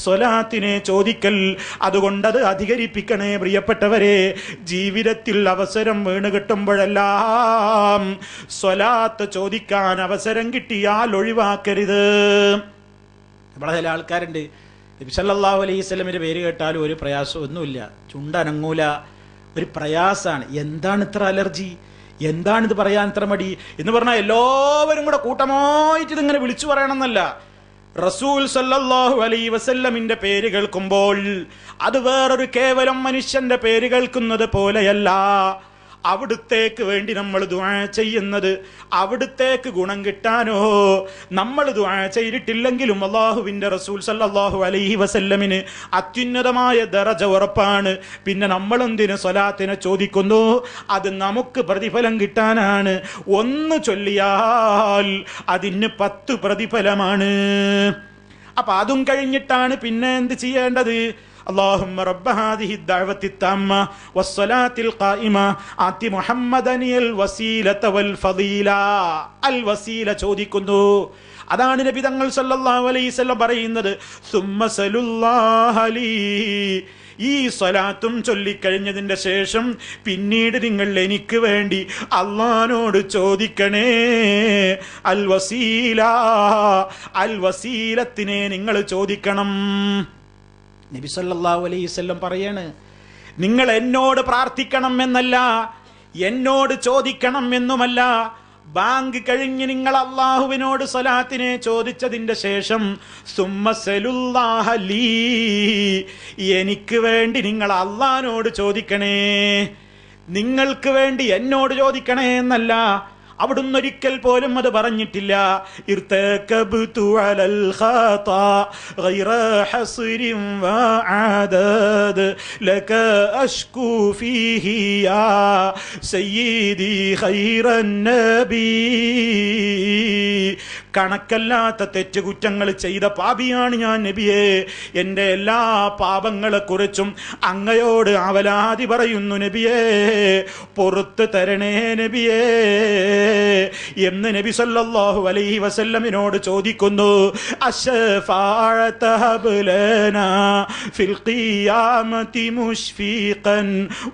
സ്വലാത്തിനെ ചോദിക്കൽ. അതുകൊണ്ടത് അധികരിപ്പിക്കണേ പ്രിയപ്പെട്ടവരെ. ജീവിതത്തിൽ അവസരം വീണ് കിട്ടുമ്പോഴെല്ലാം സ്വലാത്ത് ചോദിക്കാൻ അവസരം കിട്ടിയാൽ ഒഴിവാക്കരുത്. നമ്മളെ ചില ആൾക്കാരുണ്ട്, നബി സല്ലല്ലാഹു അലൈഹി വസല്ലമിന്റെ പേര് കേട്ടാലും ഒരു പ്രയാസമൊന്നുമില്ല, ചുണ്ടനങ്ങൂല, ഒരു പ്രയാസാണ്. എന്താണ് ഇത്ര അലർജി? എന്താണിത് പറയാൻ ഇത്ര മടി എന്ന് പറഞ്ഞാൽ എല്ലാവരും കൂടെ കൂട്ടമായിട്ട് ഇതിങ്ങനെ വിളിച്ചു പറയണമെന്നല്ല. റസൂൽ സല്ലല്ലാഹു അലൈഹി വസല്ലമിന്റെ പേര് കേൾക്കുമ്പോൾ അത് വേറൊരു കേവലം മനുഷ്യന്റെ പേര് കേൾക്കുന്നത് പോലെയല്ല. അവിടുത്തേക്ക് വേണ്ടി നമ്മൾ ദുആ ചെയ്യുന്നത് അവിടുത്തേക്ക് ഗുണം കിട്ടാനോ. നമ്മൾ ദുആ ചെയ്തിട്ടില്ലെങ്കിലും അല്ലാഹുവിന്റെ റസൂൽ സല്ലല്ലാഹു അലൈഹി വസല്ലമിന് അത്യുന്നതമായ ദറജ ഉറപ്പാണ്. പിന്നെ നമ്മൾ എന്തിന് സ്വലാത്തിനെ ചോദിക്കുന്നു? അത് നമുക്ക് പ്രതിഫലം കിട്ടാനാണ്. 1 ചൊല്ലിയാൽ അതിന് 10 പ്രതിഫലമാണ്. അപ്പൊ അതും കഴിഞ്ഞിട്ടാണ് പിന്നെ എന്ത് ചെയ്യേണ്ടത്? اللهم رب هذه الدعوة التامة والصلاة القائمة آت محمدا الوسيلة والفضيلة. الوسيلة ചോദിക്കുന്നു. അതാണ് നബി തങ്ങൾ സല്ലല്ലാഹു അലൈഹി വസല്ലം പറയുന്നത്. സുമ്മ സലുല്ലാഹ ലീ, ഈ സ്വലാത്തും ചൊല്ലിക്കഴിഞ്ഞതിന്റെ ശേഷം പിന്നീട് നിങ്ങൾ എനിക്ക് വേണ്ടി അല്ലാഹുവോട് ചോദിക്കണേ. അൽ വസീല, അൽ വസീലത്തിനെ നിങ്ങൾ ചോദിക്കണം. നബി സല്ലല്ലാഹു അലൈഹി വസല്ലം പറയാണ്, നിങ്ങൾ എന്നോട് പ്രാർത്ഥിക്കണം എന്നല്ല, എന്നോട് ചോദിക്കണം എന്നുമല്ല. ബാങ്ക് കഴിഞ്ഞ് നിങ്ങൾ അല്ലാഹുവിനോട് സ്വലാത്തിനെ ചോദിച്ചതിന്റെ ശേഷം സുമ്മ സലുല്ലാഹ ലീ, എനിക്ക് വേണ്ടി നിങ്ങൾ അല്ലാഹുവിനോട് ചോദിക്കണേ. നിങ്ങൾക്ക് വേണ്ടി എന്നോട് ചോദിക്കണേ എന്നല്ല, അവിടുന്ന് ഒരിക്കൽ പോലും അത് പറഞ്ഞിട്ടില്ല. ഇർതകബ്തു അലൽ ഖതാ ഗൈറ ഹസ്രിൻ വഅദദ് ലക അഷ്കു ഫീഹി യാ സയ്യിദി ഖൈറൻ നബി. കണക്കല്ലാത്ത തെറ്റുകുറ്റങ്ങൾ ചെയ്ത പാപിയാണ് ഞാൻ നബിയേ. എൻ്റെ എല്ലാ പാപങ്ങളെക്കുറിച്ചും അങ്ങയോട് അവലാതി പറയുന്നു നബിയേ, പുറത്ത് തരണേ നബിയേ എന്ന് നബി സല്ലല്ലാഹു അലൈഹി വസല്ലമിനോട് ചോദിക്കുന്നു. അശ്ശഫാഅത ഹബ് ലനാ ഫിൽ ഖിയാമത്തി മുശ്ഫീഖൻ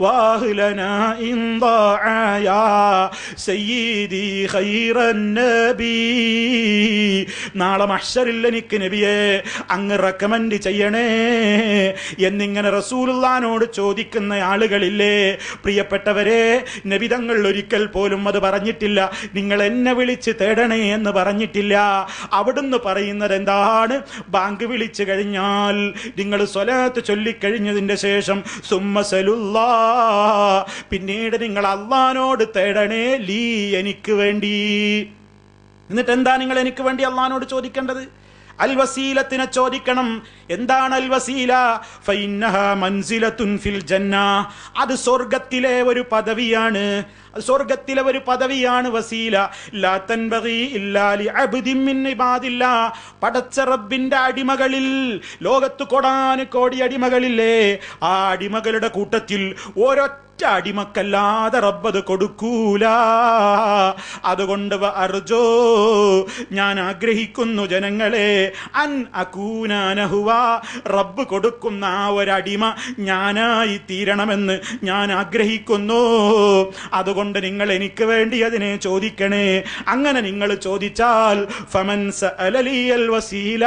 വഅഹ്ലനാ ഇൻ ضاع യാ സയ്യിദി ഖൈറൻ നബി. നാളെ മഹ്ശറിൽ എനിക്ക് നബിയെ അങ്ങ് റെക്കമെൻഡ് ചെയ്യണേ എന്നിങ്ങനെ റസൂലുള്ളാഹിനോട് ചോദിക്കുന്ന ആളുകളില്ലേ? പ്രിയപ്പെട്ടവരെ, നബി തങ്ങൾ ഒരിക്കൽ പോലും അത് പറഞ്ഞിട്ടില്ല. നിങ്ങൾ എന്നെ വിളിച്ച് തേടണേ എന്ന് പറഞ്ഞിട്ടില്ല. അവിടുന്ന് പറയുന്നത് എന്താണ്? ബാങ്ക് വിളിച്ചു കഴിഞ്ഞാൽ നിങ്ങൾ സ്വലാത്ത് ചൊല്ലിക്കഴിഞ്ഞതിന്റെ ശേഷം സുമ്മസലുല്ലാ, പിന്നീട് നിങ്ങൾ അല്ലാഹുവിനോട് തേടണേ ലീ, എനിക്ക് വേണ്ടി. എന്നിട്ട് എന്താ നിങ്ങൾ എനിക്ക് വേണ്ടി അല്ലാഹുവിനോട് ചോദിക്കേണ്ടത്? അൽ വസീലത്തിനെ ചോദിക്കണം. എന്താണ് അൽ വസീല? ഫഇന്നഹാ മൻസിലത്തുൻ ഫിൽ ജന്ന, അത് സ്വർഗ്ഗത്തിലെ ഒരു പദവിയാണ്. സ്വർഗ്ഗത്തിലെ ഒരു പദവിയാണ് വസീല. ലാ തൻബഗി ഇല്ലാ ലിഅബ്ദിൻ മിൻ ഇബാദില്ലാ, പടച്ച റബ്ബിന്റെ അടിമകളിൽ, ലോകത്ത് കോടാനുകോടി അടിമകളില്ലേ, ആ അടിമകളുടെ കൂട്ടത്തിൽ ഒരൊറ്റ അടിമക്കല്ലാതെ റബ്ബത് കൊടുക്കൂല. അതുകൊണ്ട് അർജോ, ഞാൻ ആഗ്രഹിക്കുന്നു ജനങ്ങളെ, അൻ അകൂനഹുവ, റബ്ബ് കൊടുക്കുന്ന ആ ഒരടിമ ഞാനായി തീരണമെന്ന് ഞാൻ ആഗ്രഹിക്കുന്നു. അതുകൊണ്ട് നിങ്ങൾ എനിക്ക് വേണ്ടി അതിനെ ചോദിക്കണേ. അങ്ങനെ നിങ്ങൾ ചോദിച്ചാൽ ഫമൻ സഅലലിയൽ വസീല,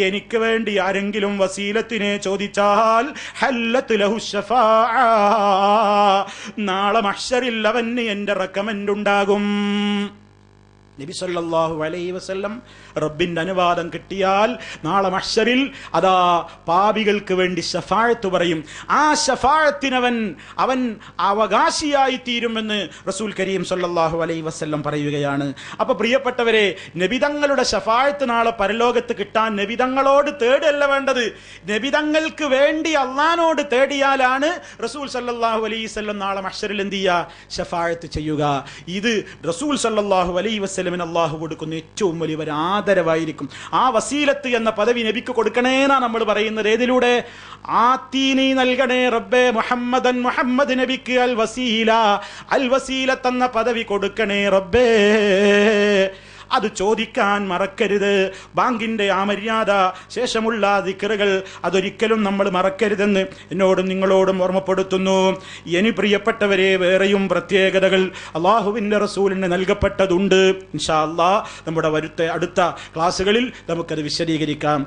എനിക്ക് വേണ്ടി ആരെങ്കിലും വസീലത്തിനെ ചോദിച്ചാൽ ഹല്ലത്ത് ലഹു ശഫാഅ, നാളെ മഹ്ശറിൽ അവന് എന്റെ റെക്കമെൻഡ് ഉണ്ടാകും. നബി സല്ലല്ലാഹു അലൈഹി വസല്ലം റബ്ബിന്റെ അനുവാദം കിട്ടിയാൽ നാളെ മഹ്ശറിൽ അതാ പാപികൾക്ക് വേണ്ടി ശഫാഅത്ത് പറയും. ആ ശഫാഅത്തിനവൻ അവൻ അവകാശിയായി തീരുമെന്ന് റസൂൽ കരീം സല്ലല്ലാഹു അലൈഹി വസല്ലം പറയുകയാണ്. അപ്പൊ പ്രിയപ്പെട്ടവരെ, നബിതങ്ങളുടെ ശഫാഅത്ത് നാളെ പരലോകത്ത് കിട്ടാൻ നബിതങ്ങളോട് തേടല്ല വേണ്ടത്, നബിതങ്ങൾക്ക് വേണ്ടി അള്ളാഹിനോട് തേടിയാലാണ് റസൂൽ സല്ലല്ലാഹു അലൈഹി വസല്ലം നാളെ മഹ്ശറിൽ എന്ത് ചെയ്യുക? ശഫാഅത്ത് ചെയ്യുക. ഇത് റസൂൽ സല്ലല്ലാഹു അലൈഹി വസല്ലം അല്ലാഹു കൊടുക്കുന്ന ഏറ്റവും വലിയ ഒരു ആദരവായിരിക്കും. ആ വസീലത്ത് എന്ന പദവി നബിക്ക് കൊടുക്കണേന്നാ നമ്മൾ പറയുന്നത്. ഏതിലൂടെ? ആത്തീനി നൽകണേ റബ്ബേ മുഹമ്മദൻ, മുഹമ്മദ് നബിക്ക് അൽ വസീല, അൽ വസീലത്ത് എന്ന പദവി കൊടുക്കണേ റബ്ബേ. അത് ചോദിക്കാൻ മറക്കരുത്. ബാങ്കിന്റെ ആ മര്യാദ, ശേഷമുള്ള ദിക്റുകൾ, അതൊരിക്കലും നമ്മൾ മറക്കരുതെന്ന് എന്നോടും നിങ്ങളോടും ഓർമ്മപ്പെടുത്തുന്നു. ഇനി പ്രിയപ്പെട്ടവരെ, വേറെയും പ്രത്യേകതകൾ അല്ലാഹുവിന്റെ റസൂലിന് നൽകപ്പെട്ടതുണ്ട്. ഇൻഷാ അല്ലാഹ് നമ്മുടെ അടുത്ത ക്ലാസ്സുകളിൽ നമുക്കത് വിശദീകരിക്കാം.